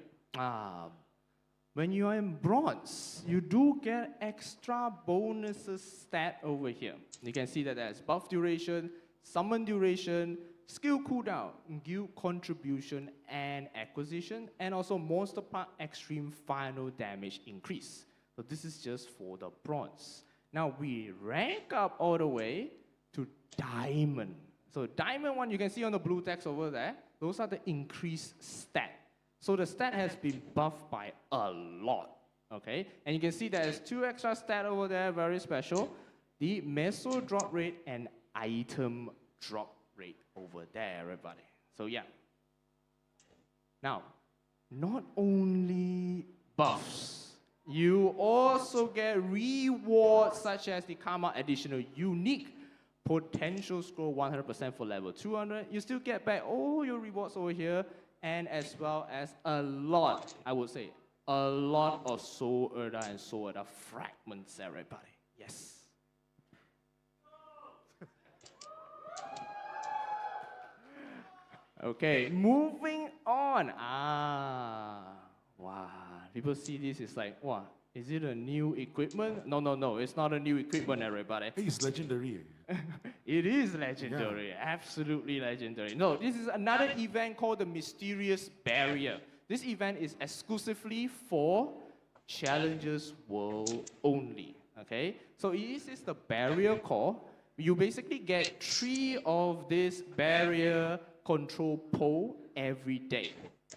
S5: When you are in bronze, you do get extra bonuses stat over here. You can see that there's buff duration, summon duration, skill cooldown, guild contribution and acquisition, and also monster part extreme final damage increase. So this is just for the bronze. Now we rank up all the way to diamond. So diamond 1, you can see on the blue text over there, those are the increased stat. So the stat has been buffed by a lot, okay? And you can see there's 2 extra stat over there, very special. The meso drop rate and item drop rate over there, everybody. So yeah. Now, not only buffs, you also get rewards such as the Karma Additional Unique potential scroll 100% for level 200. You still get back all your rewards over here, and as well as a lot, I would say, a lot of Soul Erda and Soul Erda fragments, everybody. Yes. Okay, moving on. Wow. People see this, it's like, wow, is it a new equipment? No, it's not a new equipment, everybody.
S6: Hey, it's legendary.
S5: It is legendary, absolutely legendary. No, this is another event called the Mysterious Barrier. This event is exclusively for Challengers World only, okay? So this is the barrier core. You basically get 3 of this barrier control pole every day.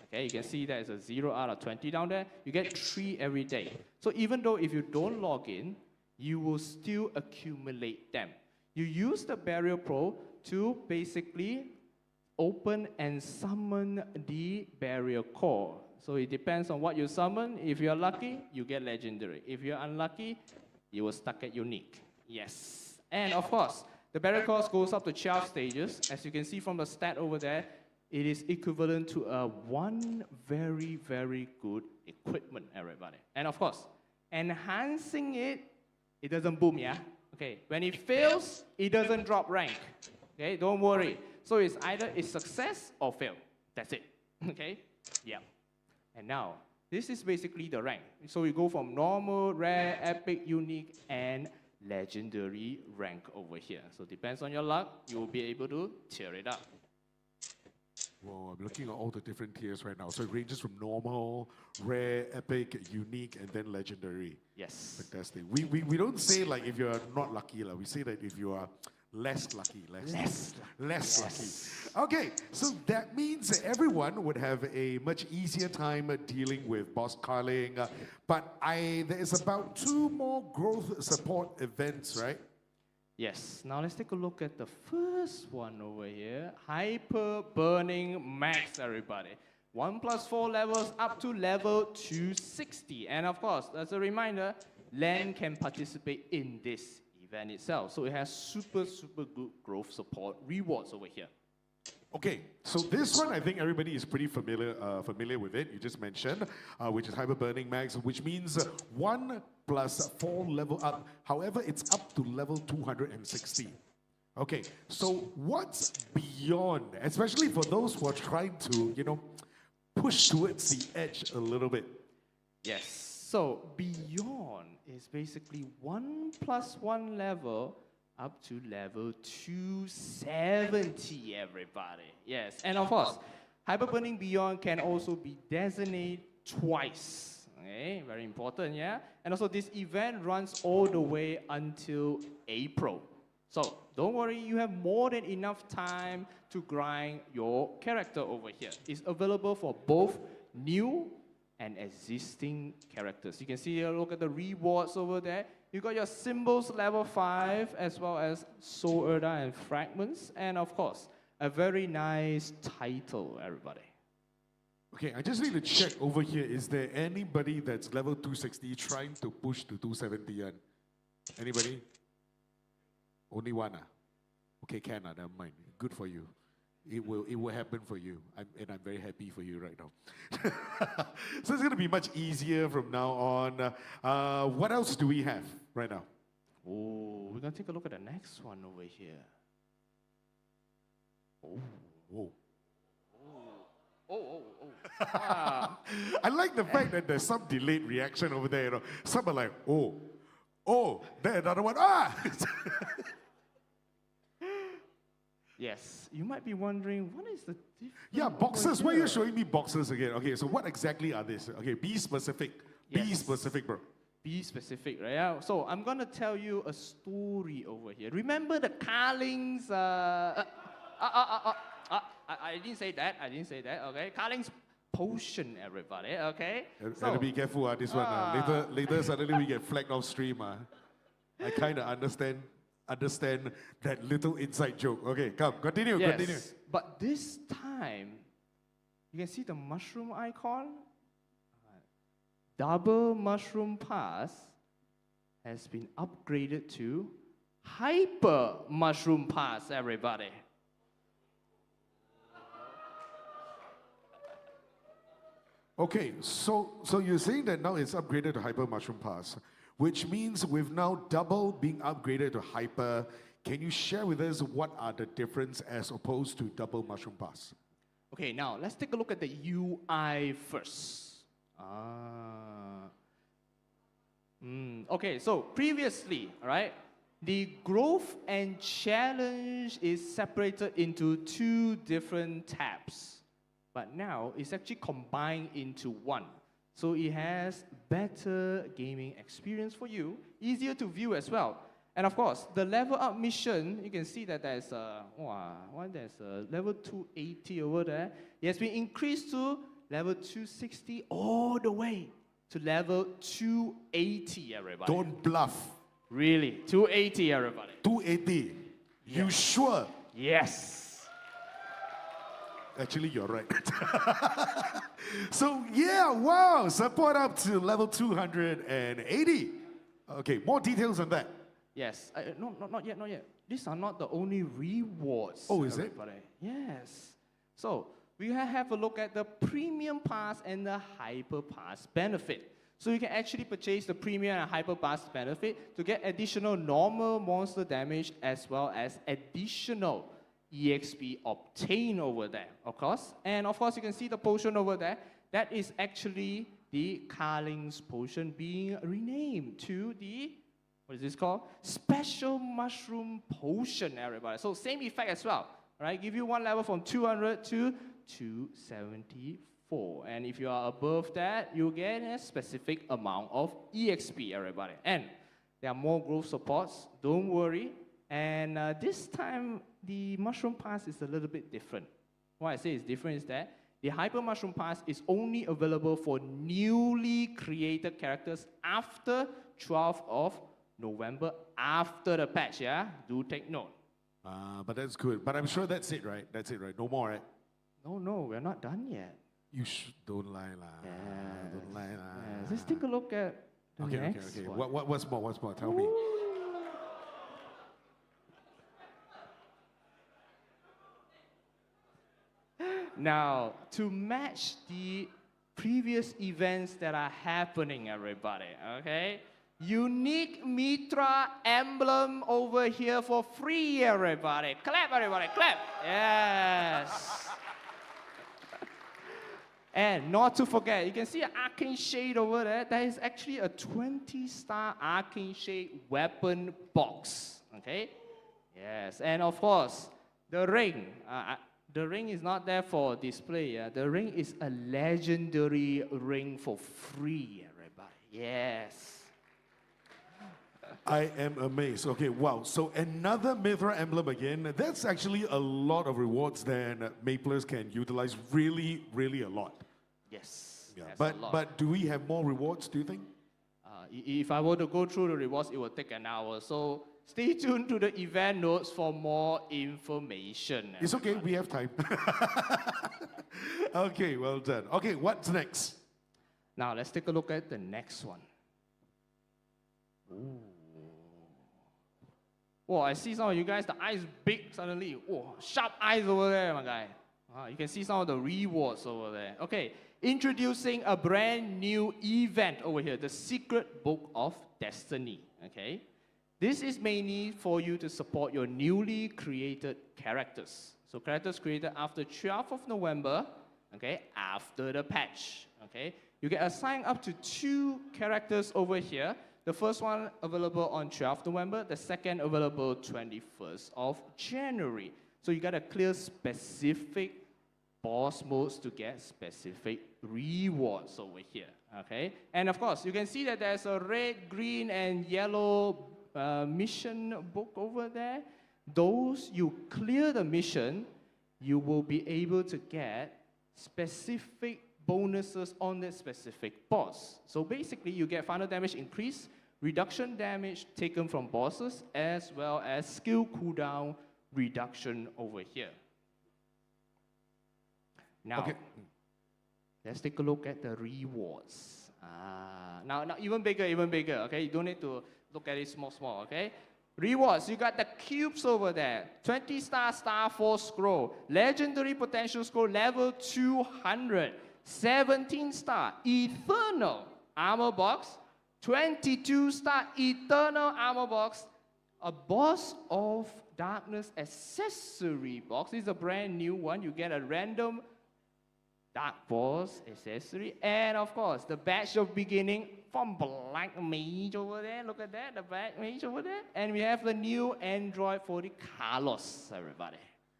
S5: Okay, you can see there's a 0 out of 20 down there. You get 3 every day. So even though if you don't log in, you will still accumulate them. You use the barrier pro to basically open and summon the barrier core. So it depends on what you summon. If you're lucky, you get legendary. If you're unlucky, you will stuck at unique. Yes. And of course, the barrier core goes up to 12 stages. As you can see from the stat over there, it is equivalent to one very, very good equipment, everybody. And of course, enhancing it, it doesn't boom, yeah? Okay, when it fails, it doesn't drop rank. Okay, don't worry. So it's either a success or fail. That's it. Okay, yeah. And now, this is basically the rank. So we go from normal, rare, epic, unique, and legendary rank over here. So depends on your luck, you will be able to tear it up.
S6: Whoa, I'm looking at all the different tiers right now. So it ranges from normal, rare, epic, unique, and then legendary.
S5: Yes.
S6: Fantastic. We don't say like if you're not lucky, we say that if you are less lucky. Less lucky. Okay, so that means that everyone would have a much easier time dealing with boss Carling. But there is about 2 more growth support events, right?
S5: Yes. Now let's take a look at the first one over here. Hyper Burning Max, everybody. 1+4 levels up to level 260. And of course, as a reminder, LAN can participate in this event itself. So it has super good growth support rewards over here.
S6: Okay, so this one I think everybody is pretty familiar with it. You just mentioned, which is Hyper Burning Max, which means 1+4 level up. However, it's up to level 260. Okay, so what's beyond, especially for those who are trying to, push towards the edge a little bit?
S5: Yes. So beyond is basically 1+1 level up to level 270, everybody. Yes, and of course, Hyper Burning Beyond can also be designated twice. Okay, very important, yeah? And also this event runs all the way until April. So don't worry, you have more than enough time to grind your character over here. It's available for both new and existing characters. You can see here, look at the rewards over there. You got your symbols level 5, as well as Soul Erda and Fragments, and of course, a very nice title, everybody.
S6: Okay, I just need to check over here. Is there anybody that's level 260 trying to push to 270? Anybody? Only one? Okay, can, never mind. Good for you. It will happen for you, and I'm very happy for you right now. So it's going to be much easier from now on. What else do we have right now?
S5: Oh, we're going to take a look at the next one over here. Oh.
S6: Whoa.
S5: Oh. Ah.
S6: I like the fact that there's some delayed reaction over there. Some are like, oh, then another one,
S5: Yes, you might be wondering, what is the difference?
S6: Yeah, boxes. Why are you showing me boxes again? Okay, so what exactly are these? Okay, be specific.
S5: Yes.
S6: Be specific, bro.
S5: Be specific, right? Yeah. So I'm going to tell you a story over here. Remember the Carling's... I didn't say that. Okay? Carling's potion, everybody, okay?
S6: Gotta be careful, this one. Later suddenly we get flagged off stream. I kind of understand that little inside joke. Okay, come, continue.
S5: But this time, you can see the mushroom icon. Double mushroom pass has been upgraded to Hyper Mushroom Pass, everybody.
S6: Okay, so you're saying that now it's upgraded to Hyper Mushroom Pass, which means we've now double being upgraded to Hyper. Can you share with us what are the difference as opposed to double Mushroom Pass?
S5: Okay, now let's take a look at the UI first. Okay, so previously, all right, the growth and challenge is separated into two different tabs. But now it's actually combined into one. So it has better gaming experience for you, easier to view as well. And of course, the level up mission, you can see that there's a level 280 over there. It has been increased to level 260 all the way to level 280, everybody.
S6: Don't bluff.
S5: Really, 280, everybody.
S6: 280. You sure?
S5: Yes.
S6: Actually, you're right. So, yeah, wow, support up to level 280. Okay, more details on that.
S5: Yes. No, not yet, not yet. These are not the only rewards.
S6: Oh, is it?
S5: everybody. Yes. So, we have a look at the Premium Pass and the Hyper Pass benefit. So you can actually purchase the Premium and Hyper Pass benefit to get additional normal monster damage as well as additional EXP obtained over there, of course. And of course, you can see the potion over there. That is actually the Carling's potion being renamed to the, what is this called? Special Mushroom Potion, everybody. So same effect as well, right? Give you one level from 200 to 274. And if you are above that, you get a specific amount of EXP, everybody. And there are more growth supports, don't worry. And this time, the Mushroom Pass is a little bit different. Why I say it's different is that the Hyper Mushroom Pass is only available for newly created characters after 12th of November, after the patch, yeah? Do take note.
S6: But that's good. But I'm sure that's it, right? That's it, right? No more, right?
S5: No, we're not done yet.
S6: You don't lie, lah.
S5: Yes.
S6: Don't lie, lah.
S5: Yes. Let's take a look at the next
S6: Okay.
S5: one.
S6: What's more? Tell me.
S5: Now, to match the previous events that are happening, everybody, okay? Unique Mitra emblem over here for free, everybody. Clap, everybody, clap. Yes. And not to forget, you can see an Arcane Shade over there. That is actually a 20-star Arcane Shade weapon box, okay? Yes, and of course, the ring. The ring is not there for display. The ring is a legendary ring for free, everybody. Yes.
S6: I am amazed. Okay, wow. So another Mithra emblem again. That's actually a lot of rewards that Maplers can utilize. Really, really a lot.
S5: Yes.
S6: Yeah.
S5: That's a lot.
S6: But do we have more rewards, do you think?
S5: If I were to go through the rewards, it will take an hour. So stay tuned to the event notes for more information.
S6: It's okay, we have time. Okay, well done. Okay, what's next?
S5: Now let's take a look at the next one. Ooh. Oh, I see some of you guys, the eyes big suddenly. Oh, sharp eyes over there, my guy. You can see some of the rewards over there. Okay, introducing a brand new event over here, the Secret Book of Destiny. Okay, this is mainly for you to support your newly created characters. So characters created after 12th of November, okay, after the patch. Okay, you get assigned up to 2 characters over here. The first one available on 12th November, the second available 21st of January. So you got to clear specific boss modes to get specific rewards over here, okay? And of course, you can see that there's a red, green, and yellow mission book over there. Those, you clear the mission, you will be able to get specific bonuses on that specific boss. So basically, you get final damage increase, reduction damage taken from bosses, as well as skill cooldown reduction over here. Now, let's take a look at the rewards. Now even bigger, okay? You don't need to look at it small, okay? Rewards, you got the cubes over there. 20-star Star Force Scroll. Legendary Potential Scroll level 200. 17-star Eternal Armor Box. 22-star Eternal Armor Box. A Boss of Darkness Accessory Box. This is a brand new one. You get a random Dark Boss accessory. And of course, the Badge of Beginning from Black Mage over there. Look at that, the Black Mage over there. And we have the new Android 40 Carlos, everybody.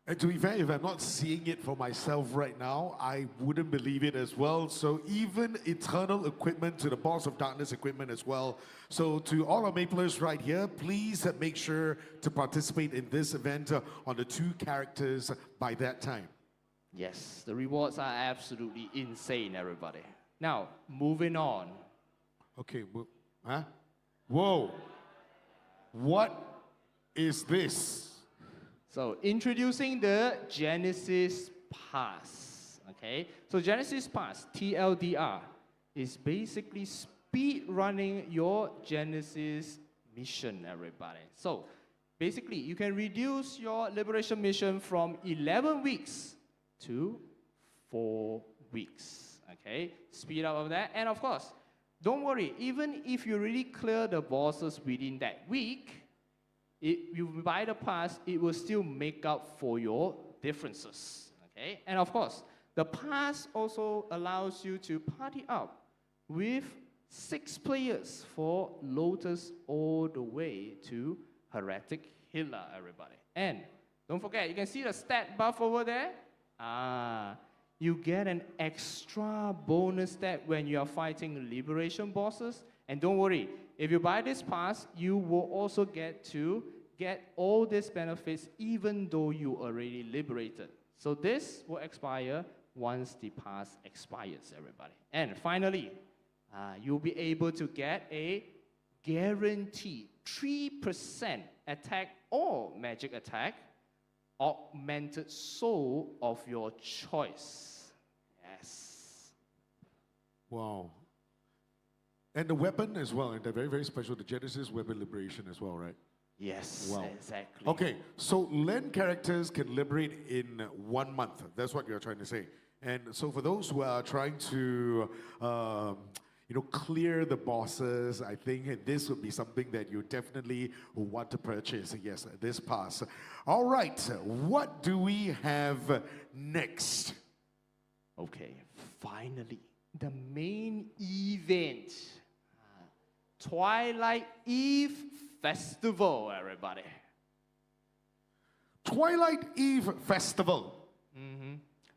S6: And to be fair, if I'm not seeing it for myself right now, I wouldn't believe it as well. So even Eternal equipment to the Boss of Darkness equipment as well. So to all our Maplers right here, please make sure to participate in this event on the 2 characters by that time.
S5: Yes, the rewards are absolutely insane, everybody. Now, moving on.
S6: Okay, huh? Whoa. What is this?
S5: So, introducing the Genesis Pass. Okay, so Genesis Pass, TLDR, is basically speed running your Genesis mission, everybody. So, basically, you can reduce your liberation mission from 11 weeks to 4 weeks. Okay, speed up of that. And of course, don't worry, even if you really clear the bosses within that week, you buy the pass, it will still make up for your differences. Okay, and of course, the pass also allows you to party up with 6 players for Lotus all the way to Heretic Healer, everybody. And don't forget, you can see the stat buff over there. You get an extra bonus stat when you are fighting liberation bosses. And don't worry, if you buy this pass, you will also get to get all these benefits even though you already liberated. So this will expire once the pass expires, everybody. And finally, you'll be able to get a guaranteed 3% attack or magic attack augmented soul of your choice. Yes.
S6: Wow. And the weapon as well, and they're very, very special, the Genesis Weapon Liberation as well, right?
S5: Yes,
S6: Wow.
S5: exactly.
S6: Okay, so Len characters can liberate in 1 month. That's what you're trying to say. And so for those who are trying to, clear the bosses, I think this would be something that you definitely want to purchase. Yes, this pass. All right, what do we have next?
S5: Okay, finally, the main event. Twilight Eve Festival, everybody.
S6: Twilight Eve Festival.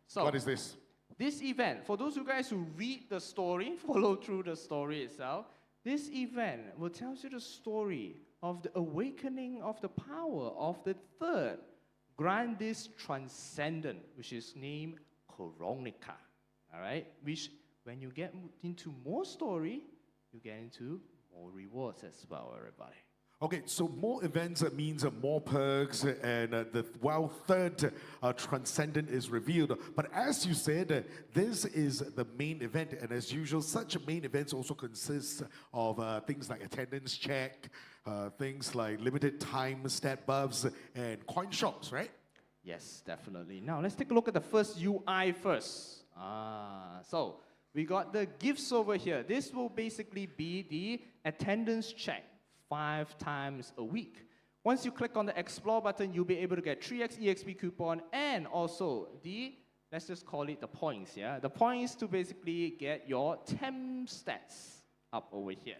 S5: So,
S6: What is this?
S5: this event, for those of you guys who read the story, follow through the story itself, this event will tell you the story of the awakening of the power of the 3rd grandest transcendent, which is named Koronika. All right? Which, when you get into more story, you get into more rewards as well, everybody.
S6: Okay, so more events means more perks, and the 3rd transcendent is revealed. But as you said, this is the main event, and as usual, such main events also consist of things like attendance check, things like limited time stat buffs, and coin shops, right?
S5: Yes, definitely. Now, let's take a look at the first UI first. So, we got the gifts over here. This will basically be the attendance check 5 times a week. Once you click on the Explore button, you'll be able to get 3x EXP coupon and also the, let's just call it the points, yeah? The points to basically get your temp stats up over here.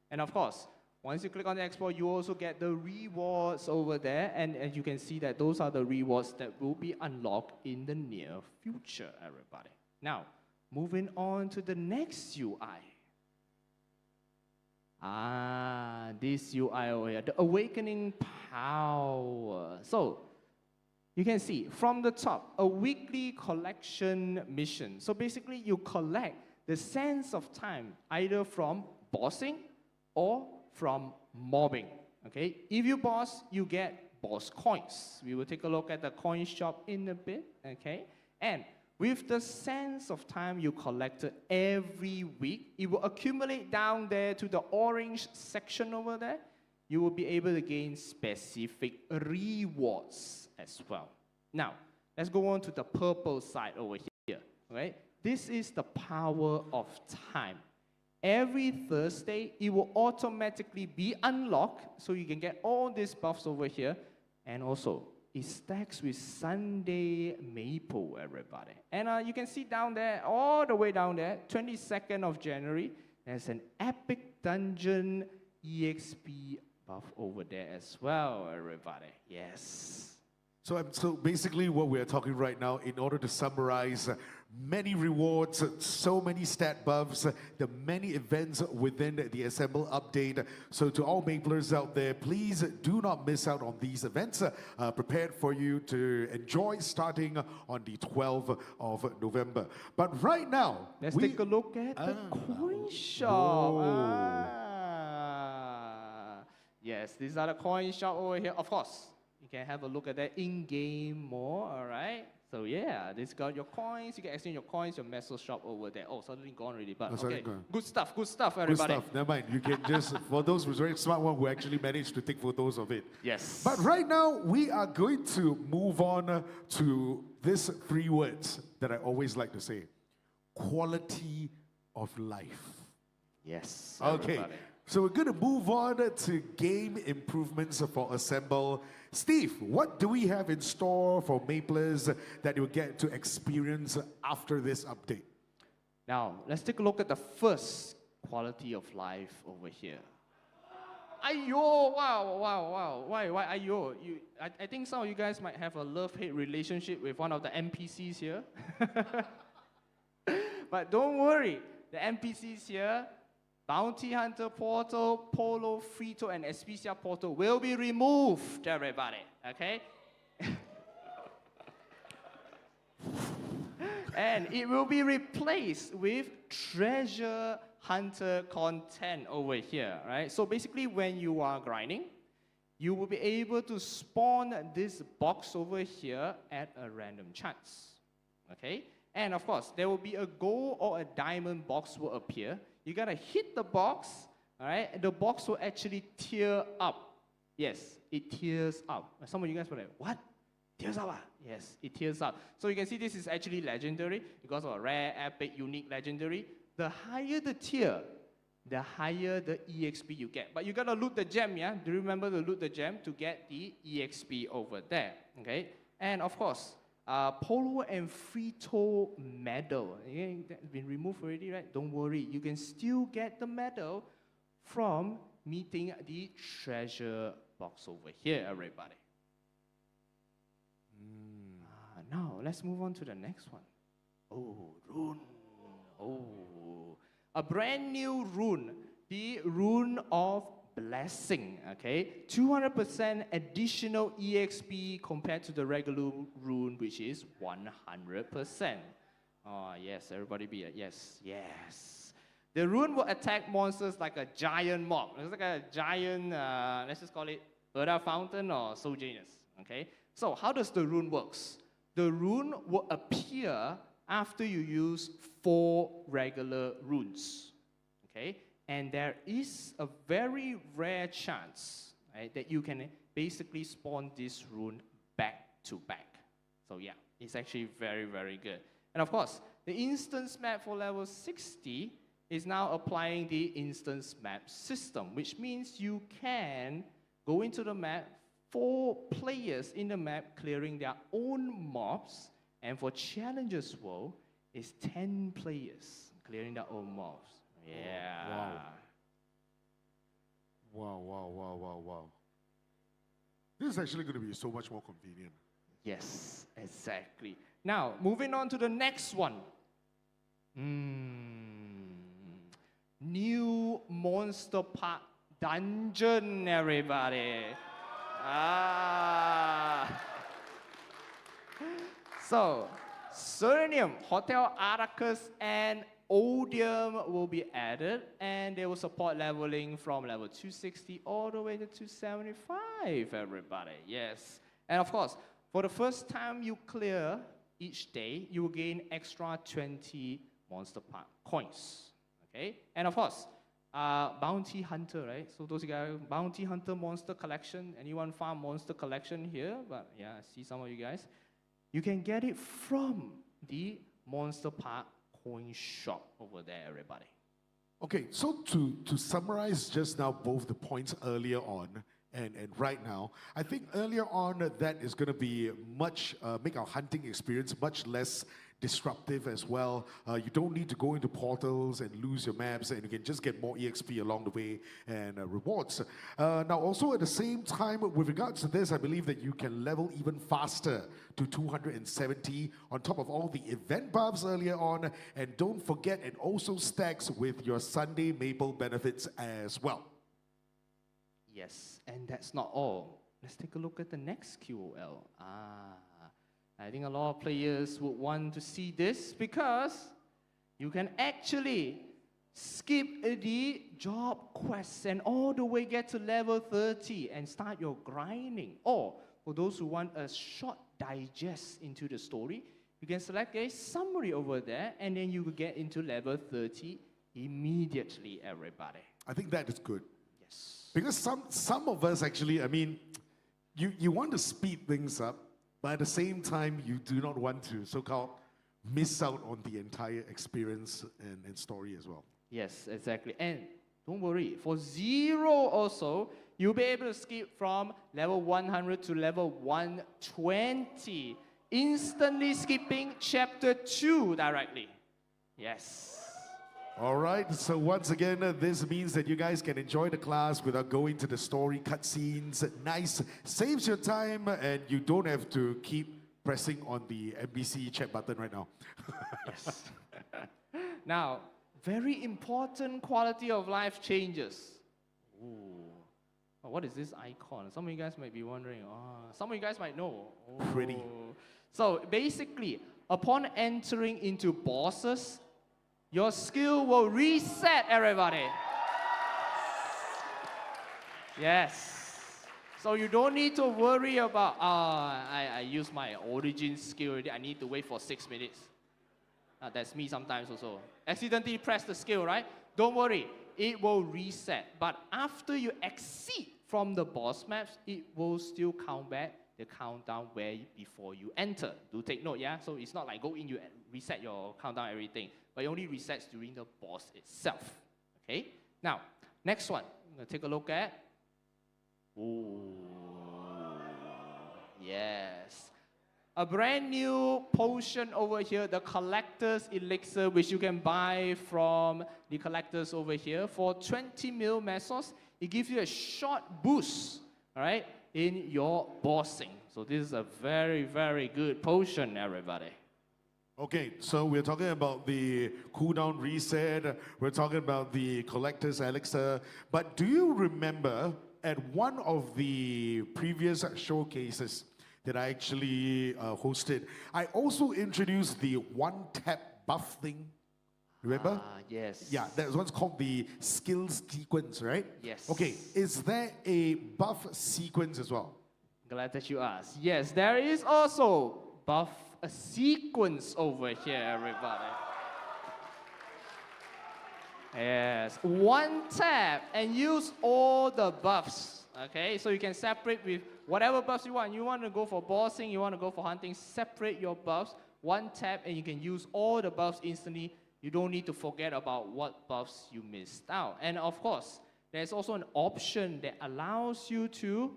S5: And of course, once you click on the Explore, you also get the rewards over there. And you can see that those are the rewards that will be unlocked in the near future, everybody. Now, moving on to the next UI. This UI over here, the Awakening Power. So, you can see from the top, a weekly collection mission. So basically, you collect the sense of time either from bossing or from mobbing. Okay, if you boss, you get boss coins. We will take a look at the coin shop in a bit. Okay, and with the sense of time you collected every week, it will accumulate down there to the orange section over there. you will be able to gain specific rewards as well. Now, let's go on to the purple side over here. Okay? This is the power of time. Every Thursday, it will automatically be unlocked, so you can get all these buffs over here. And also, it stacks with Sunday Maple, everybody. And you can see down there, all the way down there, 22nd of January, there's an epic dungeon EXP buff over there as well, everybody. Yes.
S6: So basically what we're talking right now, in order to summarize, many rewards, so many stat buffs, the many events within the Assemble update. So to all Maplers out there, please do not miss out on these events prepared for you to enjoy starting on the 12th of November. But right now,
S5: let's take a look at the coin shop. Yes, these are the coin shop over here. Of course, you can have a look at that in-game more, all right? So yeah, this got your coins. You can exchange your coins, your metal shop over there. Oh, suddenly gone already, but okay. Good stuff, everybody.
S6: Good stuff, never mind. You can just, for those who's very smart one who actually managed to take photos of it.
S5: Yes.
S6: But right now, we are going to move on to these 3 words that I always like to say. Quality of life.
S5: Yes.
S6: Okay.
S5: Everybody.
S6: So we're going to move on to game improvements for Assemble. Steve, what do we have in store for Maplers that you'll get to experience after this update?
S5: Now, let's take a look at the first quality of life over here. Ayo, wow. Why ayo? I think some of you guys might have a love-hate relationship with one of the NPCs here. But don't worry, the NPCs here, Bounty Hunter Portal, Polo, Frito, and Especia Portal will be removed, everybody, okay? And it will be replaced with Treasure Hunter content over here, right? So basically, when you are grinding, you will be able to spawn this box over here at a random chance, okay? And of course, there will be a gold or a diamond box will appear. You gotta hit the box, all right? The box will actually tear up. Yes, it tears up. Some of you guys were like, what? Tears up? Yes, it tears up. So you can see this is actually legendary because of a rare, epic, unique, legendary. The higher the tier, the higher the EXP you get. But you gotta loot the gem, yeah? Do you remember to loot the gem to get the EXP over there, okay? And of course, Polo and Frito medal. Again, that's been removed already, right? Don't worry, you can still get the medal from meeting the treasure box over here, everybody. Now, let's move on to the next one. Oh, rune. Oh, a brand new rune. The Rune of Blessing, okay? 200% additional EXP compared to the regular rune, which is 100%. Oh, yes, everybody be a yes. The rune will attack monsters like a giant mob. It's like a giant, let's just call it Eartha Fountain or Soul Janus, okay? So how does the rune works? The rune will appear after you use 4 regular runes, okay? And there is a very rare chance, right, that you can basically spawn this rune back to back. So yeah, it's actually very, very good. And of course, the instance map for level 60 is now applying the instance map system, which means you can go into the map, 4 players in the map clearing their own mobs, and for Challengers World, it's 10 players clearing their own mobs. Yeah.
S6: Wow. This is actually going to be so much more convenient.
S5: Yes, exactly. Now, moving on to the next one. New Monster Park Dungeon, everybody. So, Serenium, Hotel Arrakis, and Odium will be added, and they will support leveling from level 260 all the way to 275, everybody. Yes. And of course, for the first time you clear each day, you will gain extra 20 Monster Park coins. Okay? And of course, bounty hunter, right? So those guys, bounty hunter monster collection. Anyone farm monster collection here? But yeah, I see some of you guys. You can get it from the Monster Park coin shop over there, everybody.
S6: Okay, so to summarize just now both the points earlier on and right now, I think earlier on that is going to be make our hunting experience much less disruptive as well. You don't need to go into portals and lose your maps, and you can just get more EXP along the way and rewards. Now also at the same time, with regards to this, I believe that you can level even faster to 270 on top of all the event buffs earlier on, and don't forget it also stacks with your Sunday Maple benefits as well.
S5: Yes, and that's not all. Let's take a look at the next QOL. I think a lot of players would want to see this because you can actually skip the job quests and all the way get to level 30 and start your grinding. Or for those who want a short digest into the story, you can select a summary over there and then you will get into level 30 immediately, everybody.
S6: I think that is good.
S5: Yes.
S6: Because some of us actually, I mean, you want to speed things up, but at the same time, you do not want to so-called miss out on the entire experience and story as well.
S5: Yes, exactly. And don't worry, for Zero also, you'll be able to skip from level 100 to level 120, instantly skipping chapter 2 directly. Yes.
S6: All right, so once again, this means that you guys can enjoy the class without going to the story cutscenes. Nice, saves your time, and you don't have to keep pressing on the NBC chat button right now.
S5: Yes. Now, very important quality of life changes. Ooh. Oh, what is this icon? Some of you guys might be wondering. Some of you guys might know. Oh.
S6: Pretty.
S5: So basically, upon entering into bosses, your skill will reset, everybody. Yes. So you don't need to worry about, I use my origin skill already. I need to wait for 6 minutes. That's me sometimes also. Accidentally press the skill, right? Don't worry, it will reset. But after you exceed from the boss maps, it will still count back the countdown before you enter. Do take note, yeah? So it's not like go in, you reset your countdown, everything. But it only resets during the boss itself. Okay? Now, next one. I'm going to take a look at. Ooh. Yes. A brand new potion over here, the Collector's Elixir, which you can buy from the collectors over here. For 20 mil mesos, it gives you a short boost, all right, in your bossing. So this is a very, very good potion, everybody.
S6: Okay, so we're talking about the cooldown reset, we're talking about the Collector's Elixir, but do you remember at one of the previous showcases that I actually hosted, I also introduced the one-tap buff thing, remember?
S5: Yes.
S6: Yeah, that one's called the skills sequence, right?
S5: Yes.
S6: Okay, is there a buff sequence as well?
S5: Glad that you asked. Yes, there is also buff a sequence over here, everybody. Yes, one tap and use all the buffs. Okay, so you can separate with whatever buffs you want. You want to go for bossing, you want to go for hunting, separate your buffs. One tap and you can use all the buffs instantly. You don't need to forget about what buffs you missed out. And of course, there's also an option that allows you to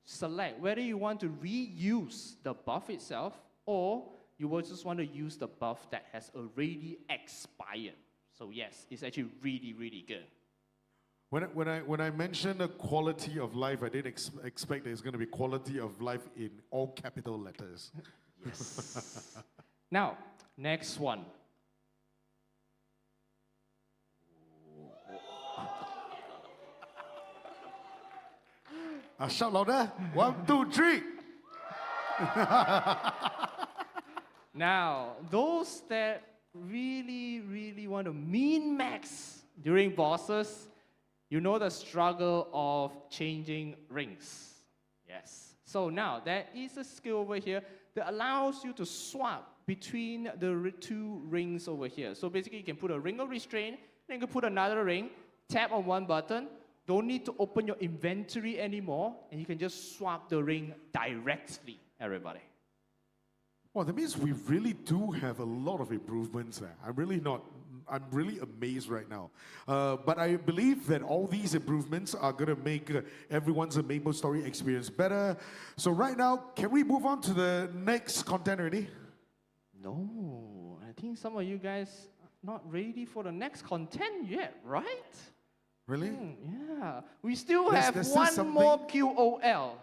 S5: select whether you want to reuse the buff itself or you will just want to use the buff that has already expired. So yes, it's actually really, really good.
S6: When I mentioned the quality of life, I didn't expect there's going to be quality of life in all capital letters.
S5: Yes. Now, next one.
S6: Shout louder. 1, 2, 3.
S5: Now, those that really, really want to min-max during bosses, you know the struggle of changing rings. Yes. So now, there is a skill over here that allows you to swap between the two rings over here. So basically, you can put a ring of restraint, then you can put another ring, tap on one button, don't need to open your inventory anymore, and you can just swap the ring directly, everybody.
S6: Well, that means we really do have a lot of improvements there. I'm really amazed right now. But I believe that all these improvements are going to make everyone's Maple Story experience better. So right now, can we move on to the next content already?
S5: No, I think some of you guys are not ready for the next content yet, right?
S6: Really?
S5: Yeah, we still have
S6: there's
S5: one
S6: something-
S5: more QOL.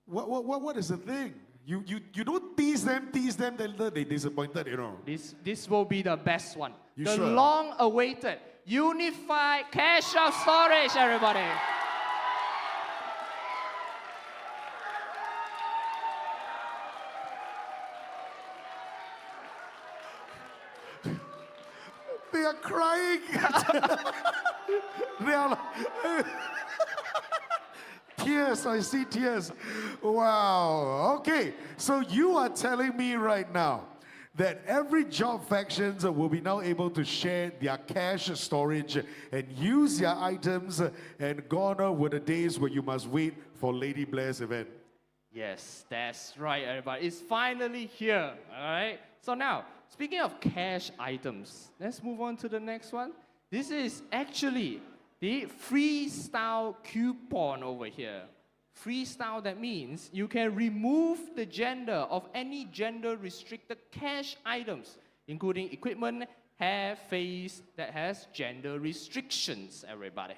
S6: What is the thing? You don't tease them, then they disappointed, you know.
S5: This will be the best one.
S6: You
S5: the
S6: sure?
S5: long-awaited unified cache of storage, everybody.
S6: They are crying. They are like, tears, I see tears. Wow. Okay, so you are telling me right now that every job factions will be now able to share their cache storage and use their items, and gone were the days where you must wait for Lady Blair's event.
S5: Yes, that's right, everybody. It's finally here, all right? So now, speaking of cache items, let's move on to the next one. This is actually the freestyle coupon over here. Freestyle, that means you can remove the gender of any gender-restricted cache items, including equipment, hair, face that has gender restrictions, everybody.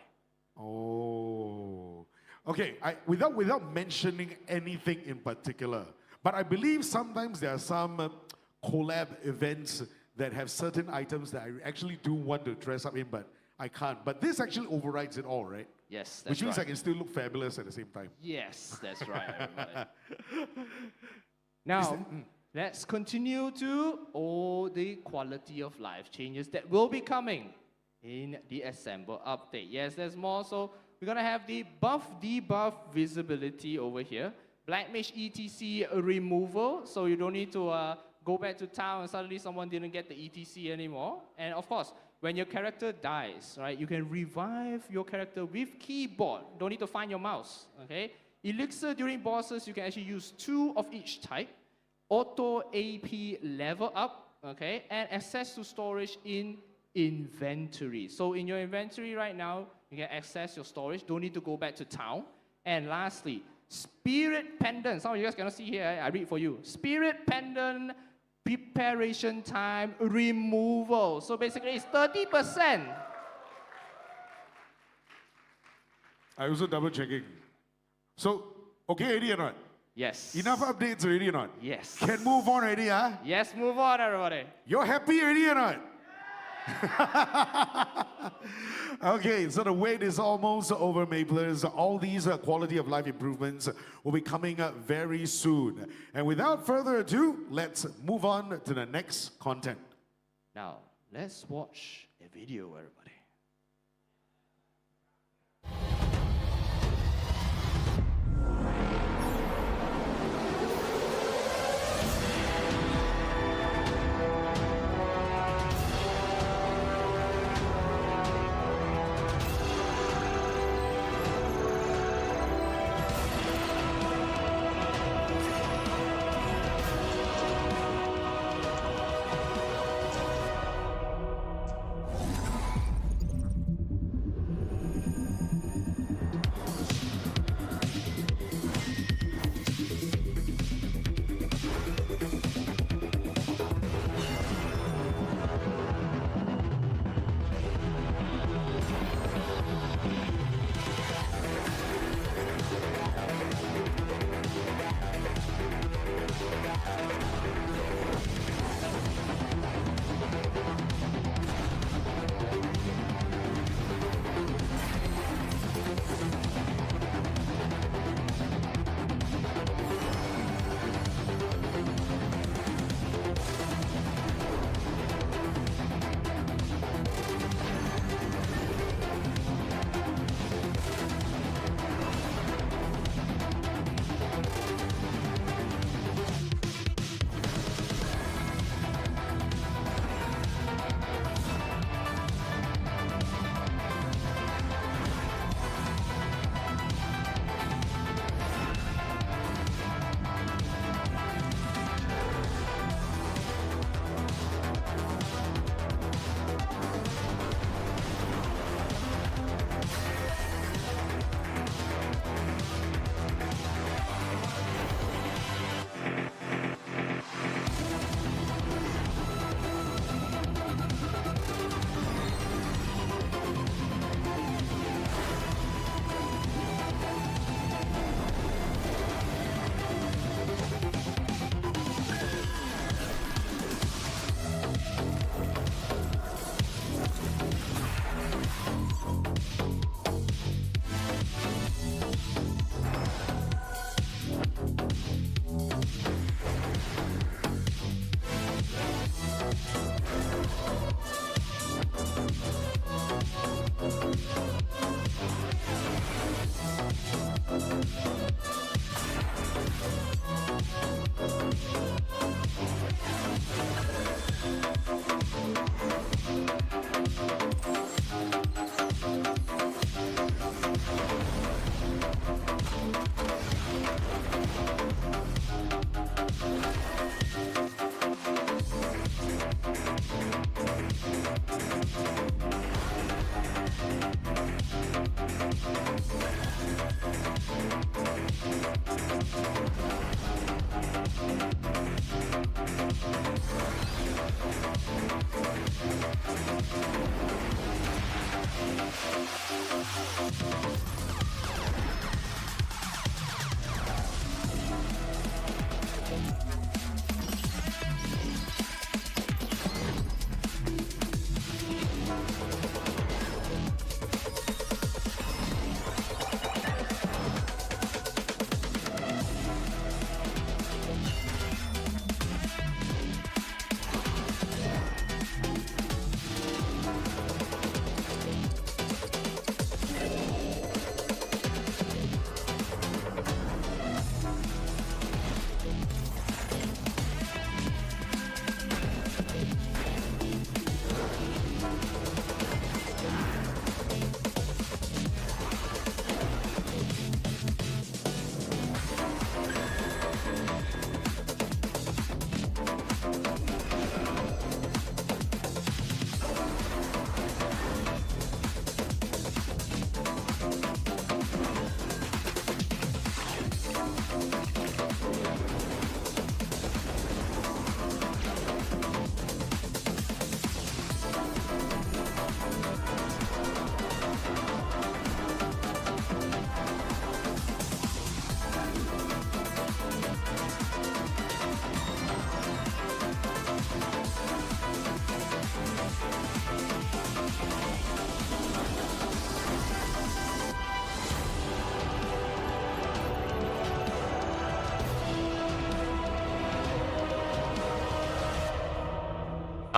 S6: Oh. Okay, without mentioning anything in particular, but I believe sometimes there are some collab events that have certain items that I actually do want to dress up in, but I can't. But this actually overrides it all, right?
S5: Yes, that's
S6: Which means
S5: right.
S6: I can still look fabulous at the same time.
S5: Yes, that's right, everybody. Now, let's continue to all the quality of life changes that will be coming in the Assemble update. Yes, there's more. So we're going to have the buff debuff visibility over here. Black Mage ETC removal, so you don't need to go back to town and suddenly someone didn't get the ETC anymore. And of course, when your character dies, right, you can revive your character with keyboard. Don't need to find your mouse, okay? Elixir during bosses, you can actually use 2 of each type. Auto AP level up, okay? And access to storage in inventory. So in your inventory right now, you can access your storage. Don't need to go back to town. And lastly, Spirit Pendant. Some of you guys cannot see here. I read for you. Spirit Pendant preparation time removal. So basically, it's 30%.
S6: I also double checking. So, okay already or not?
S5: Yes.
S6: Enough updates already or not?
S5: Yes.
S6: Can move on already, huh?
S5: Yes, move on, everybody.
S6: You're happy already or not? Okay, so the wait is almost over, Maplers. All these quality of life improvements will be coming up very soon. And without further ado, let's move on to the next content.
S5: Now, let's watch a video, everybody.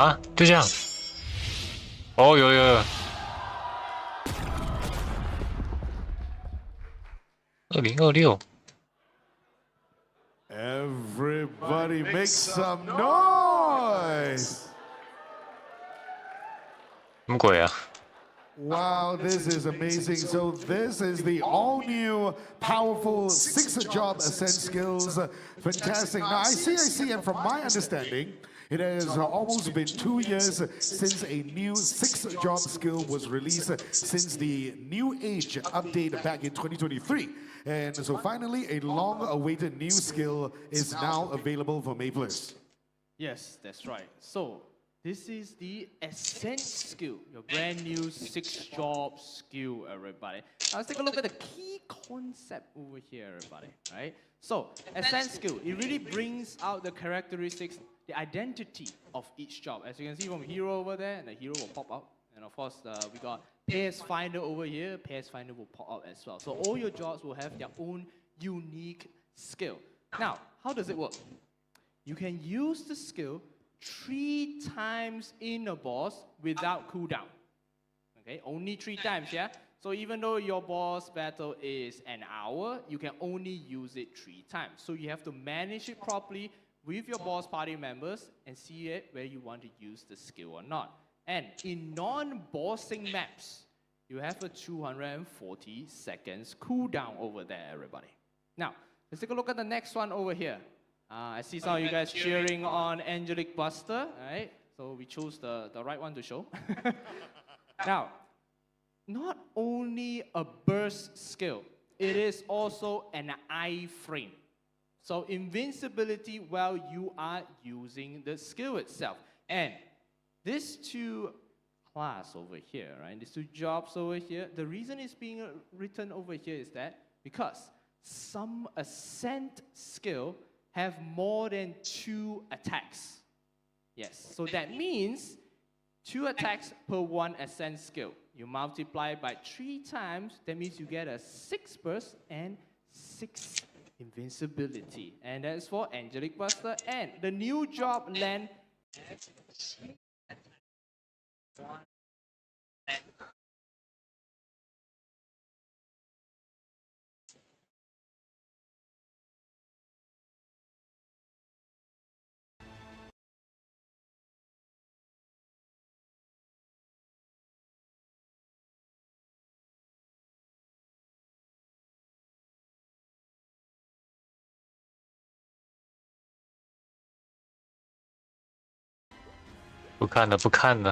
S2: 啊，就这样。哦，有。2026。
S6: Everybody make some noise!
S2: 什么鬼啊？
S6: Wow, this is amazing. So this is the all-new, powerful 6-job ascent skills. Fantastic. Now, I see, and from my understanding, it has almost been 2 years since a new 6-job skill was released since the New Age update back in 2023. And so finally, a long-awaited new skill is now available for Maples.
S5: Yes, that's right. So this is the Ascent skill, your brand new 6-job skill, everybody. Now let's take a look at the key concept over here, everybody. Right? So Ascent skill, it really brings out the characteristics, the identity of each job. As you can see from hero over there, the hero will pop out. And of course, we got Pairs Finder over here. Pairs Finder will pop out as well. So all your jobs will have their own unique skill. Now, how does it work? You can use the skill 3 times in a boss without cooldown. Okay, only 3 times, yeah? So even though your boss battle is an hour, you can only use it 3 times. So you have to manage it properly with your boss party members and see it where you want to use the skill or not. And in non-bossing maps, you have a 240 seconds cooldown over there, everybody. Now, let's take a look at the next one over here. I see some of you guys cheering on Angelic Buster, right? So we chose the right one to show. Now, not only a burst skill, it is also an iframe. So invincibility while you are using the skill itself. And these 2 class over here, right? These 2 jobs over here, the reason it's being written over here is that because some ascent skill have more than 2 attacks. Yes, so that means 2 attacks per 1 ascent skill. You multiply by 3 times, that means you get a 6 burst and 6 invincibility. And that's for Angelic Buster. And the new job land.
S2: 不看了。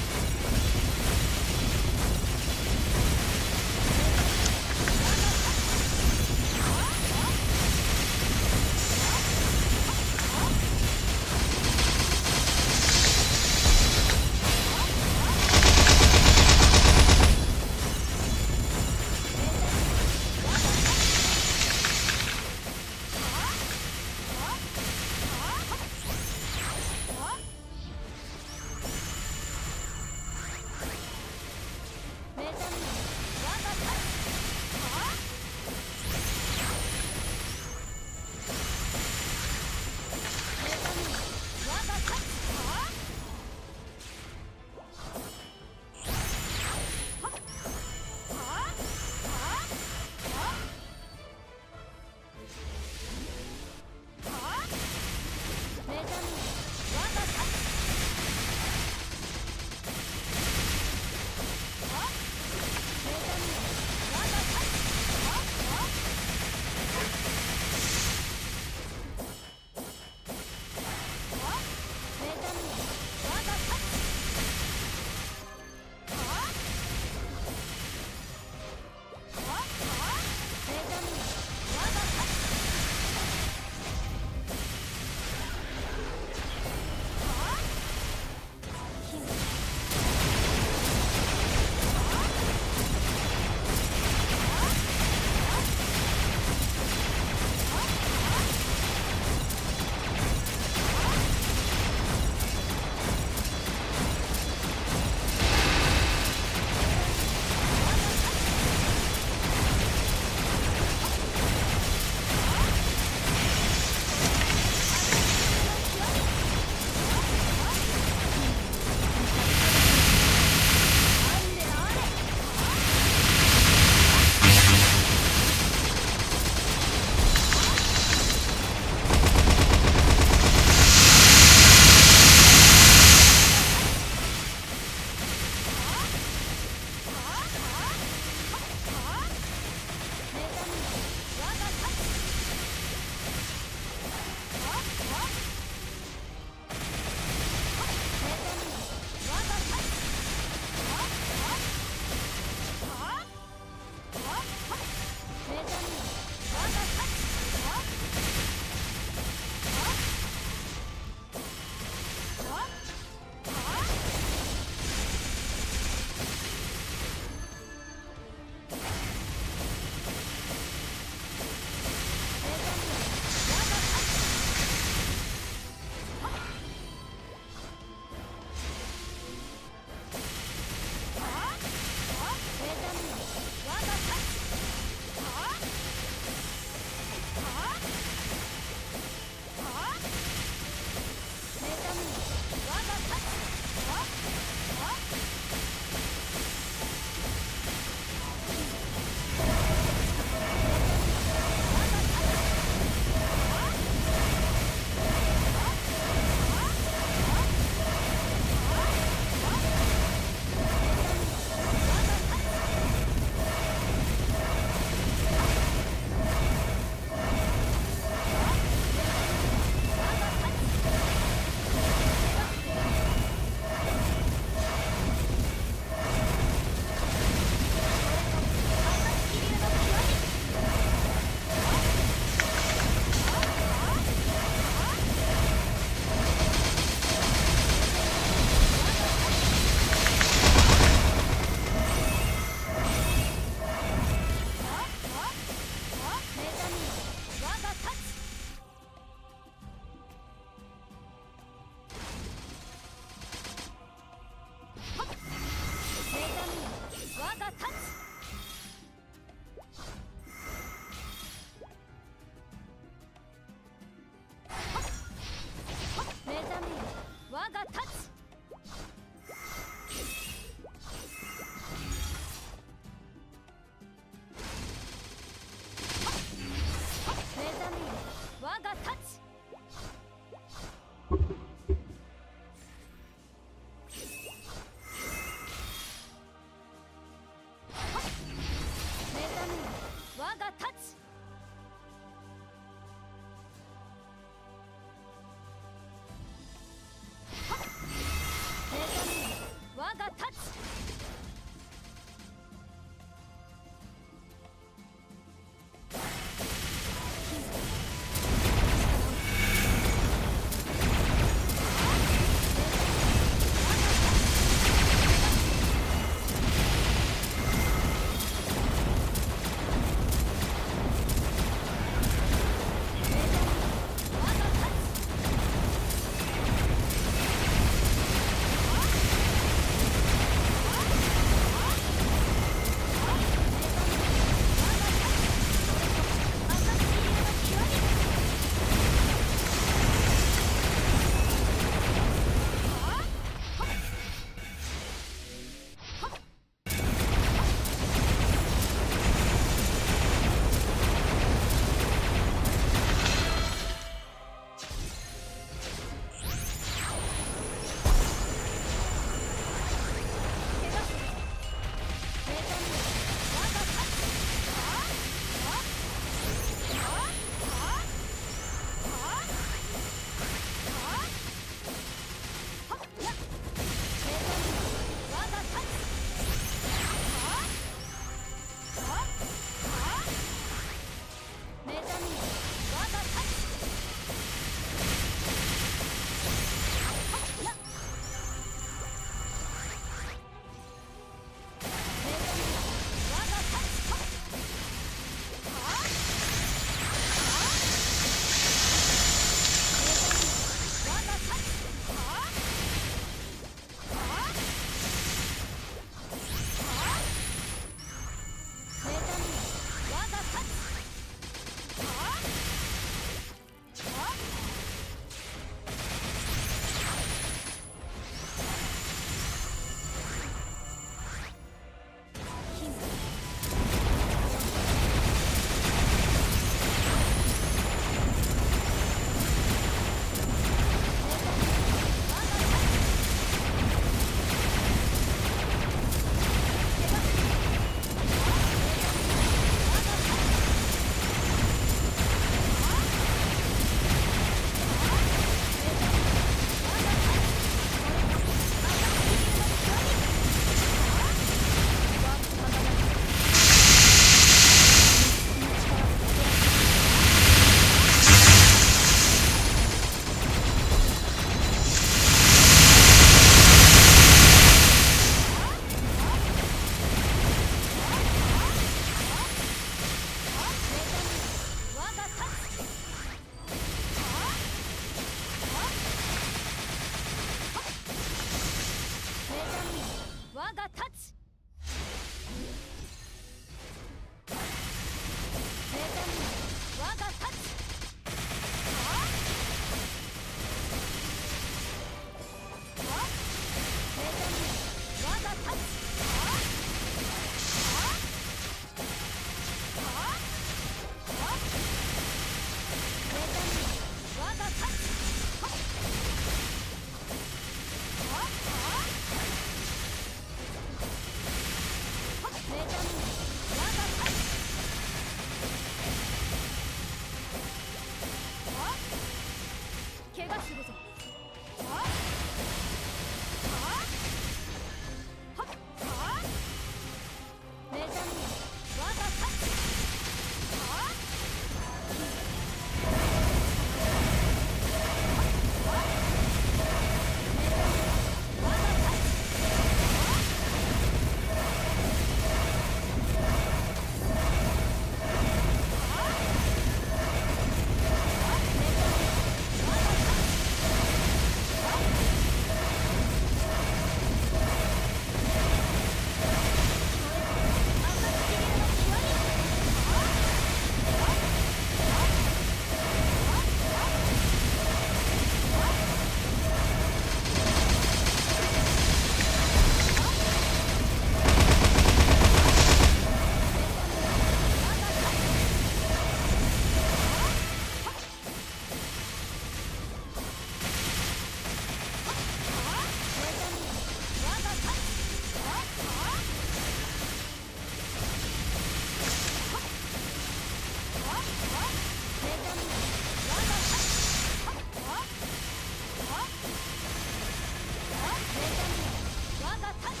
S9: 我が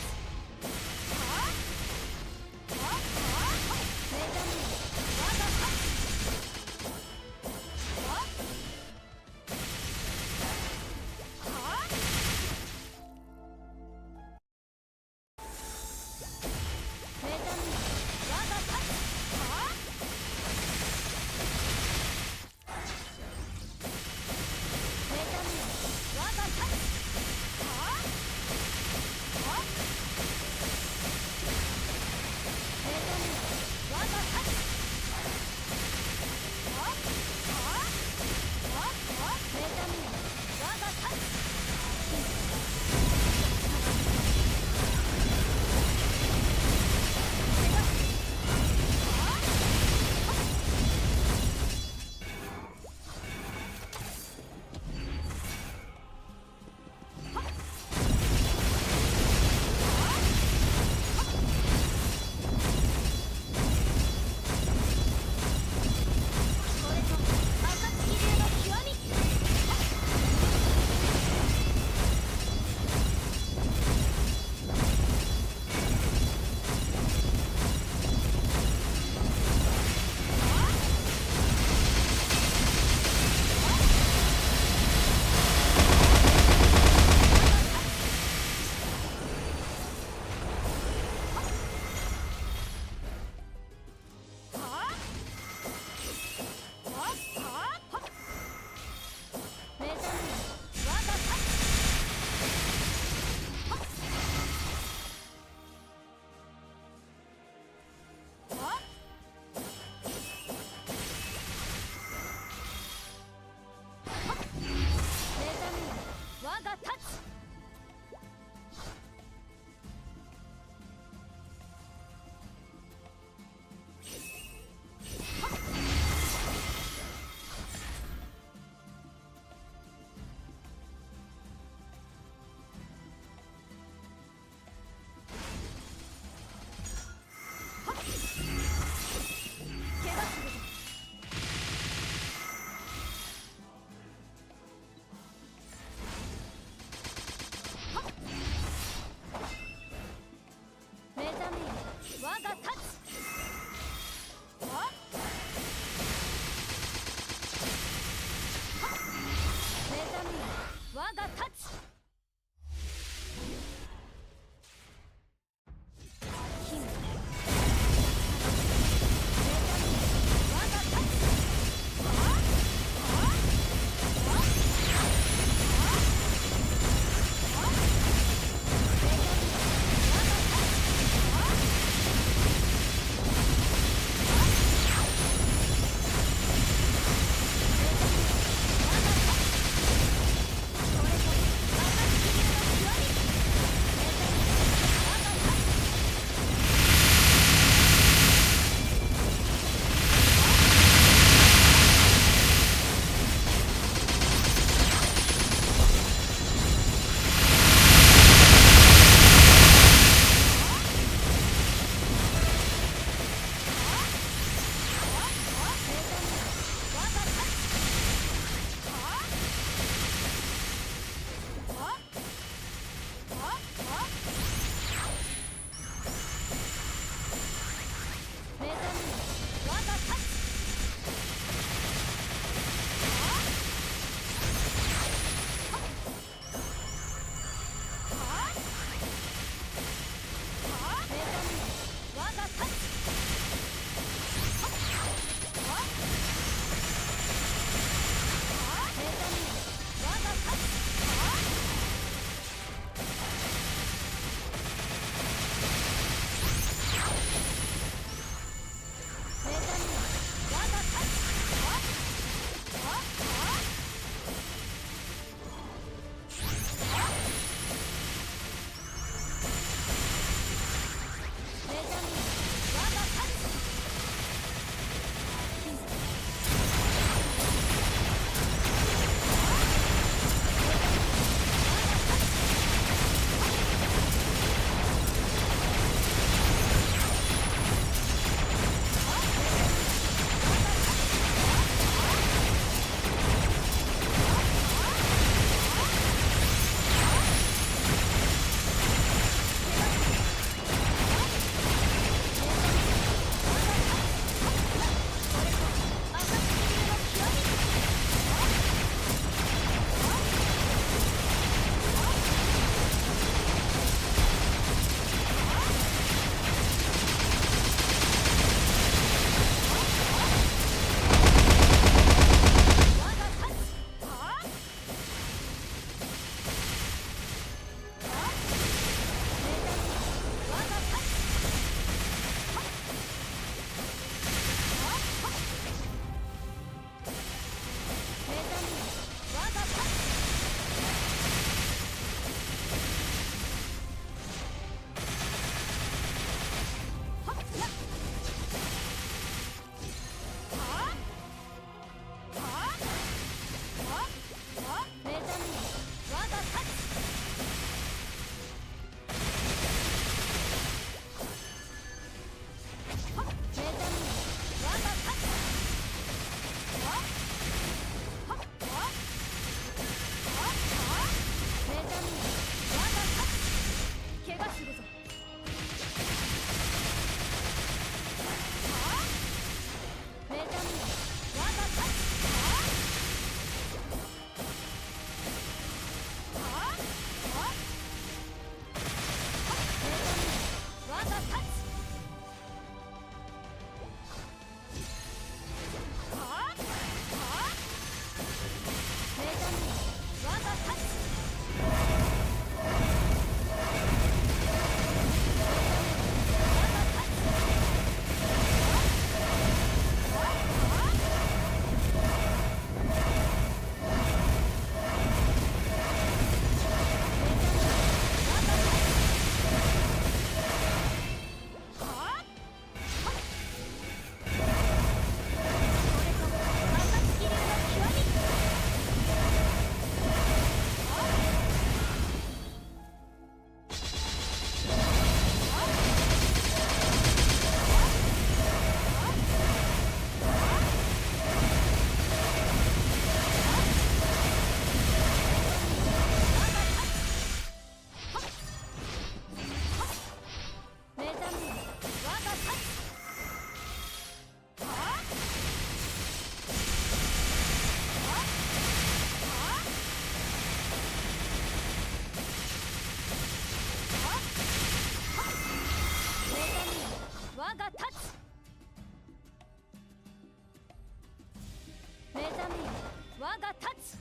S1: 我がタッチ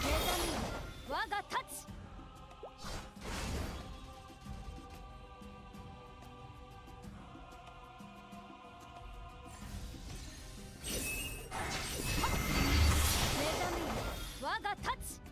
S1: 目覚めよ我がタッチ目覚めよ我がタッチ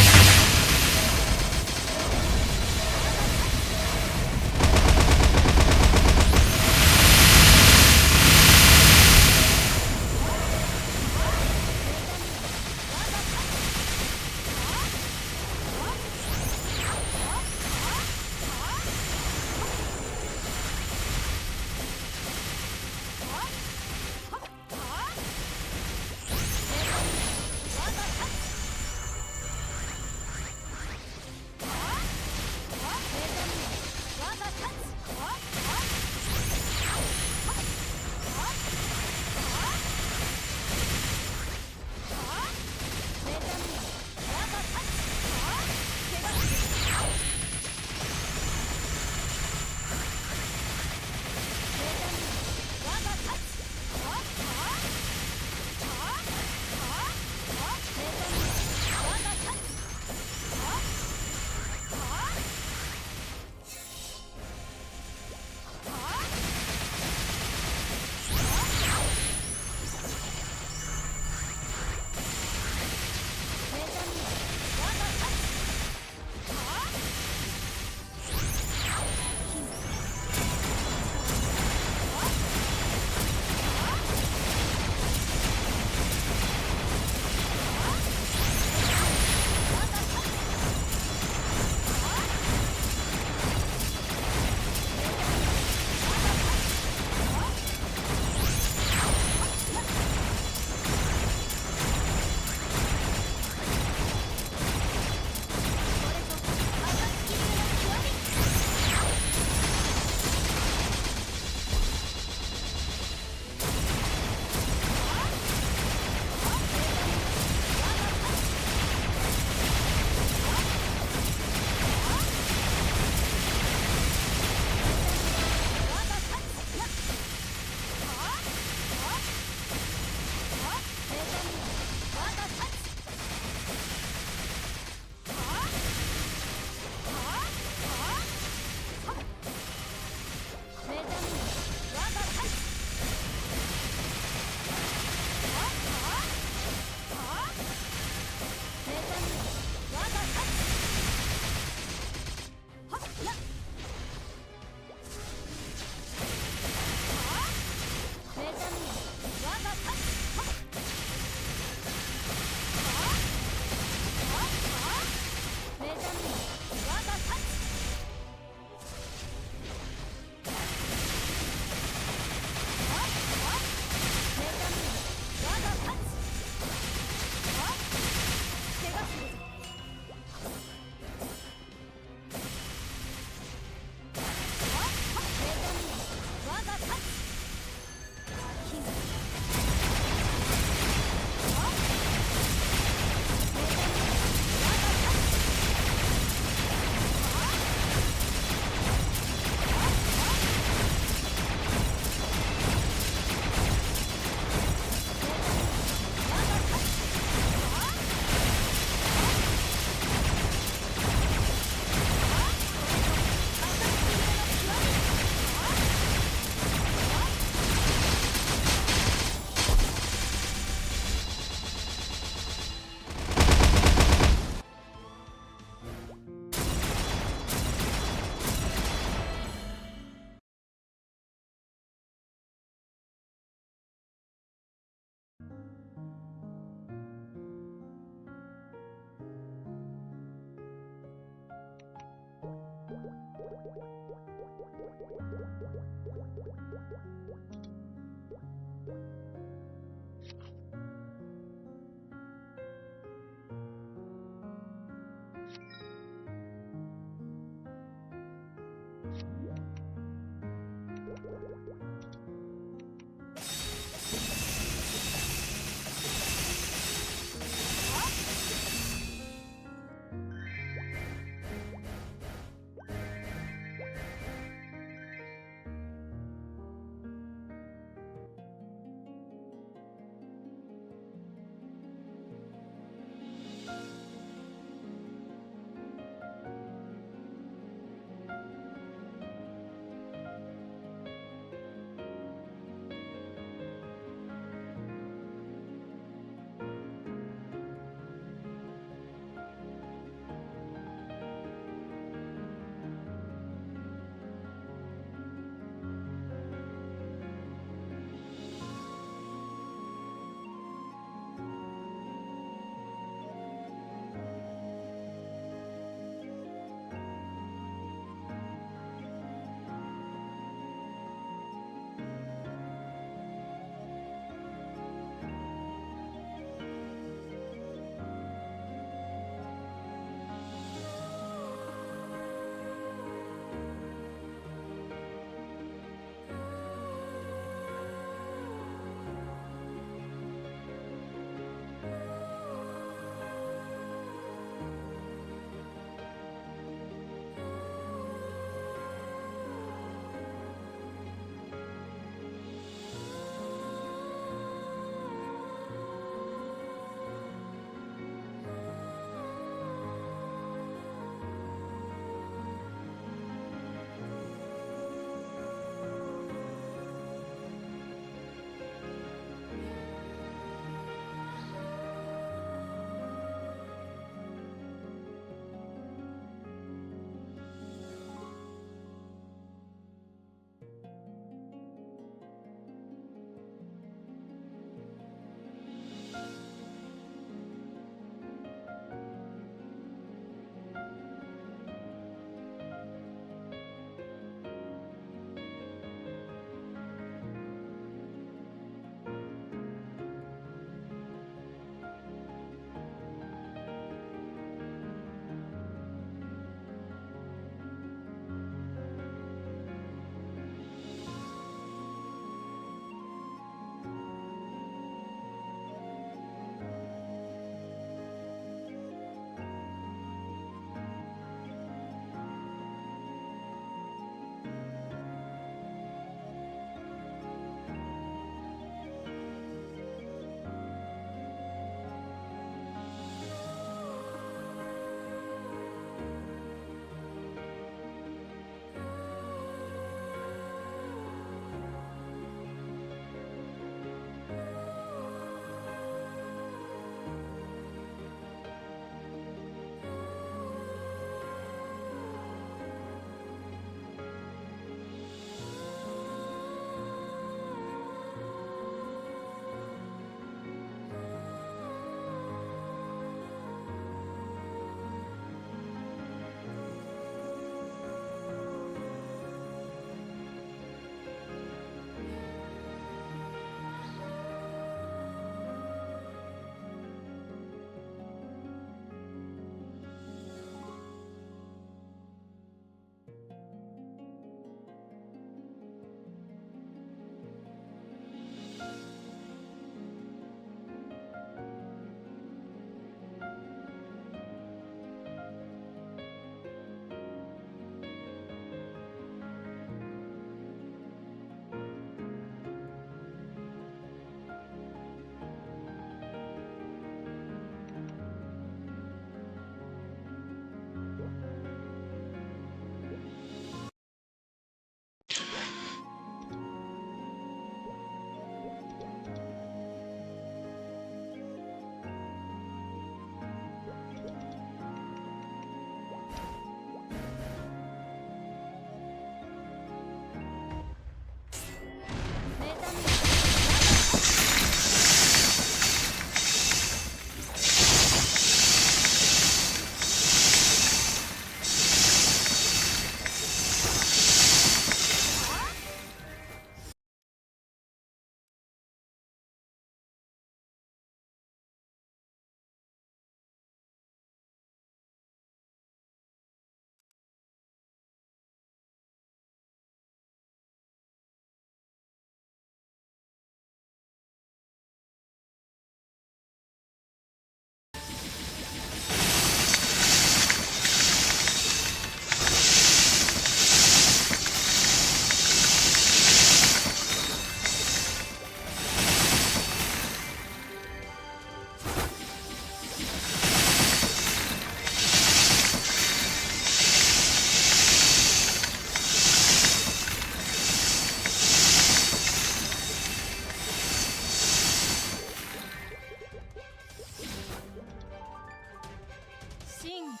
S1: 心一体。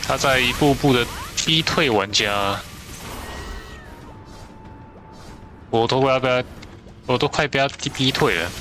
S2: 他在一步步的逼退玩家，我都快被他逼退了。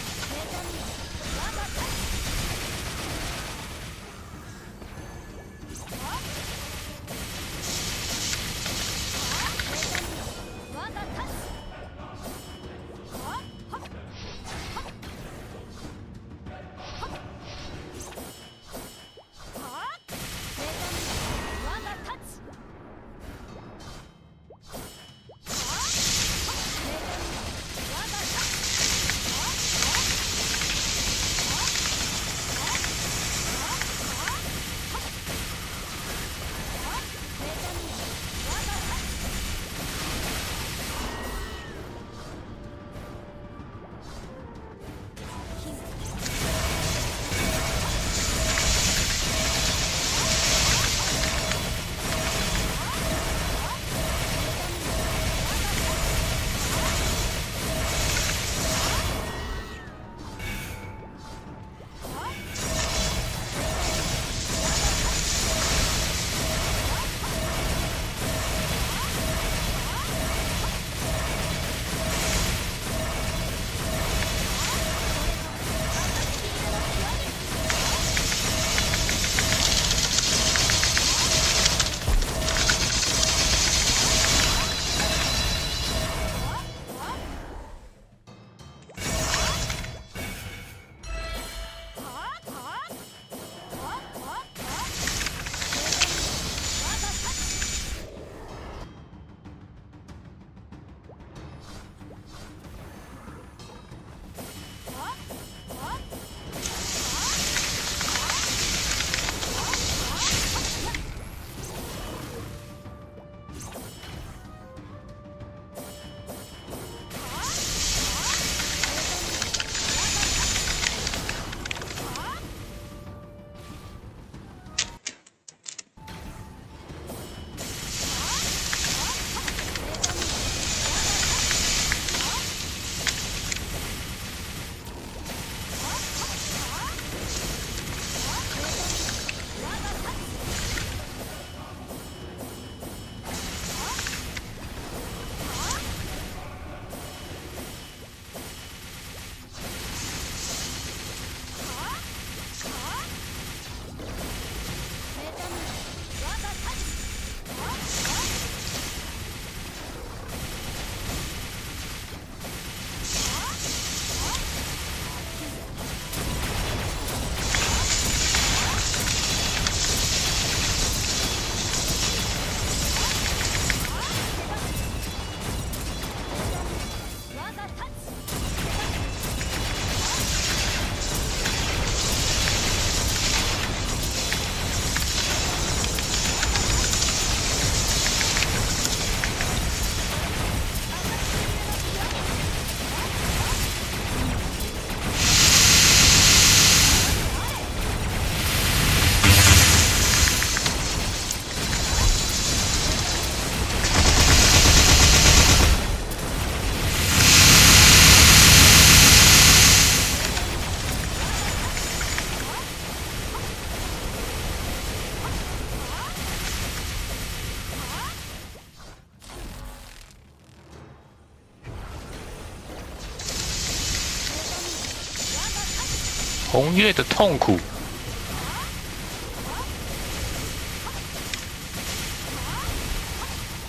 S2: 红月的痛苦。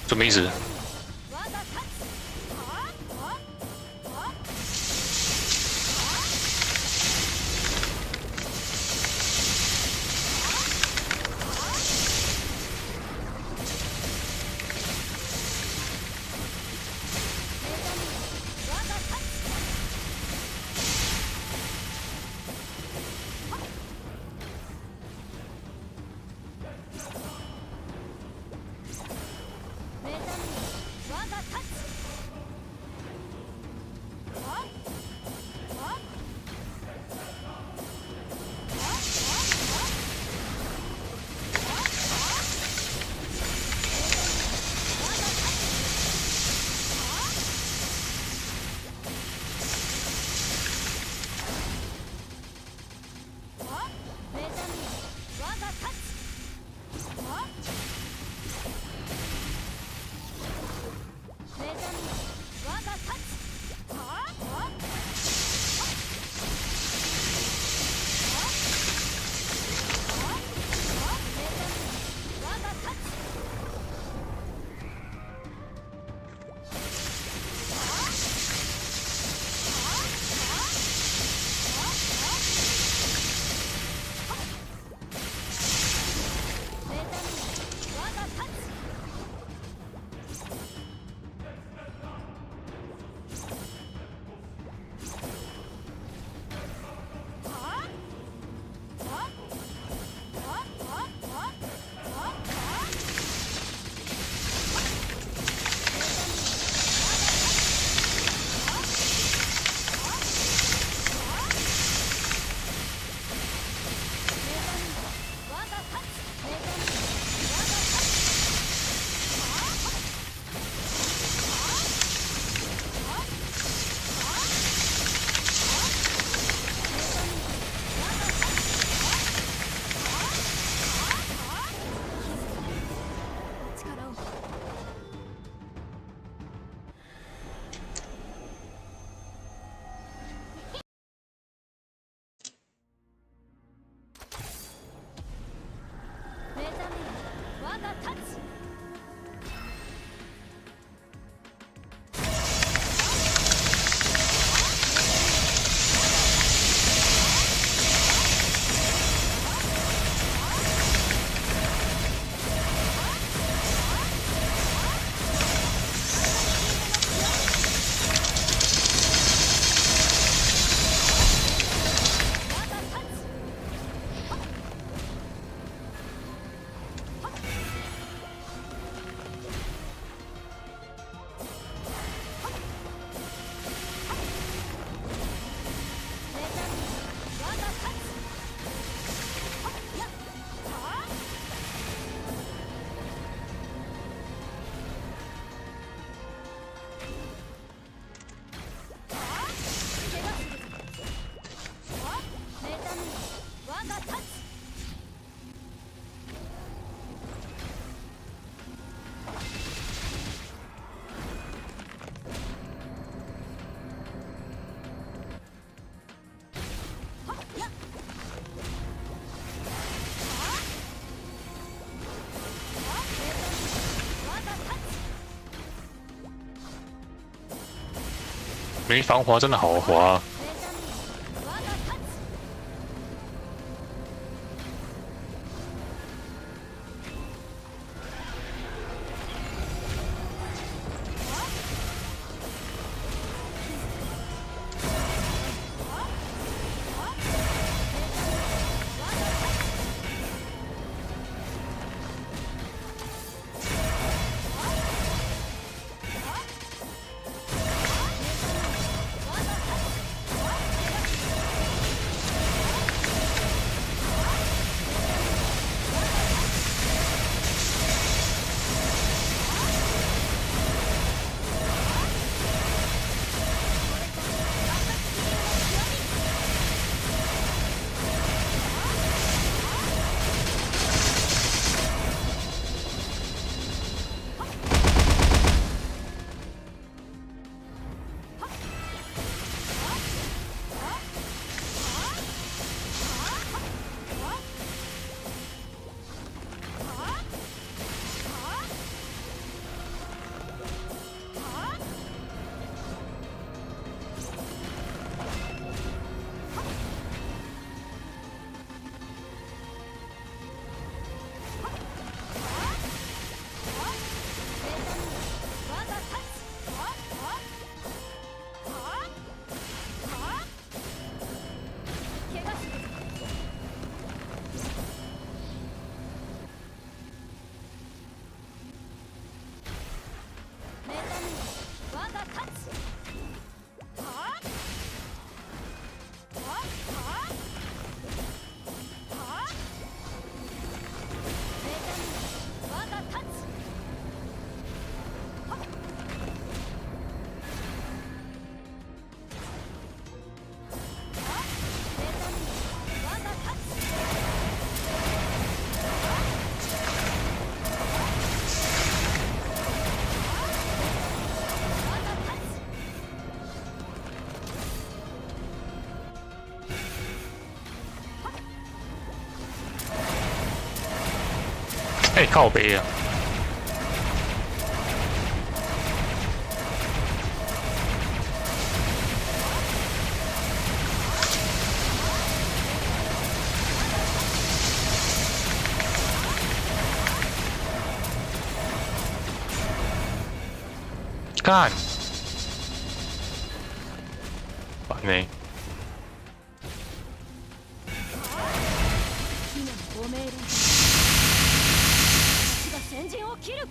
S2: 什么意思？没防滑真的好滑。哎、靠北啊！干，烦呢、
S7: ご命令私が先陣を切る。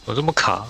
S2: 我这么卡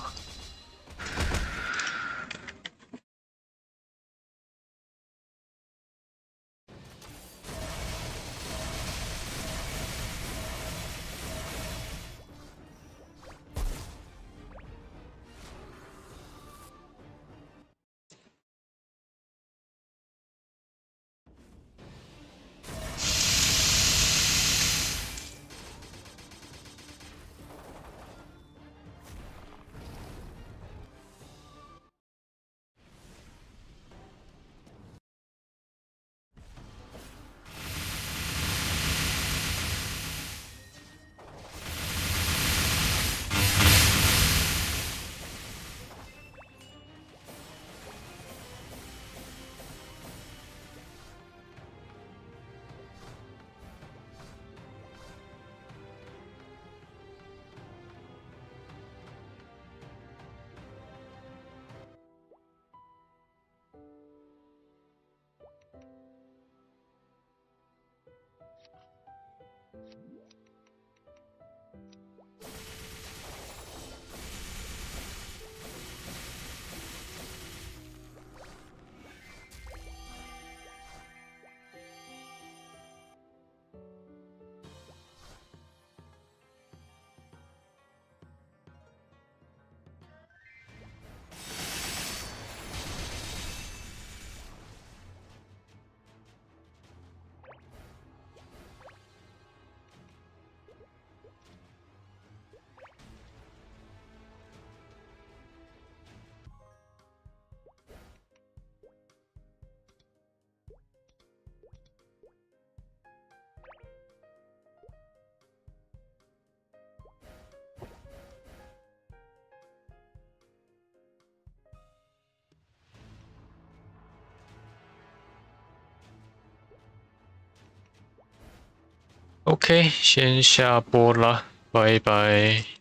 S2: ？OK， 先下播了，拜拜。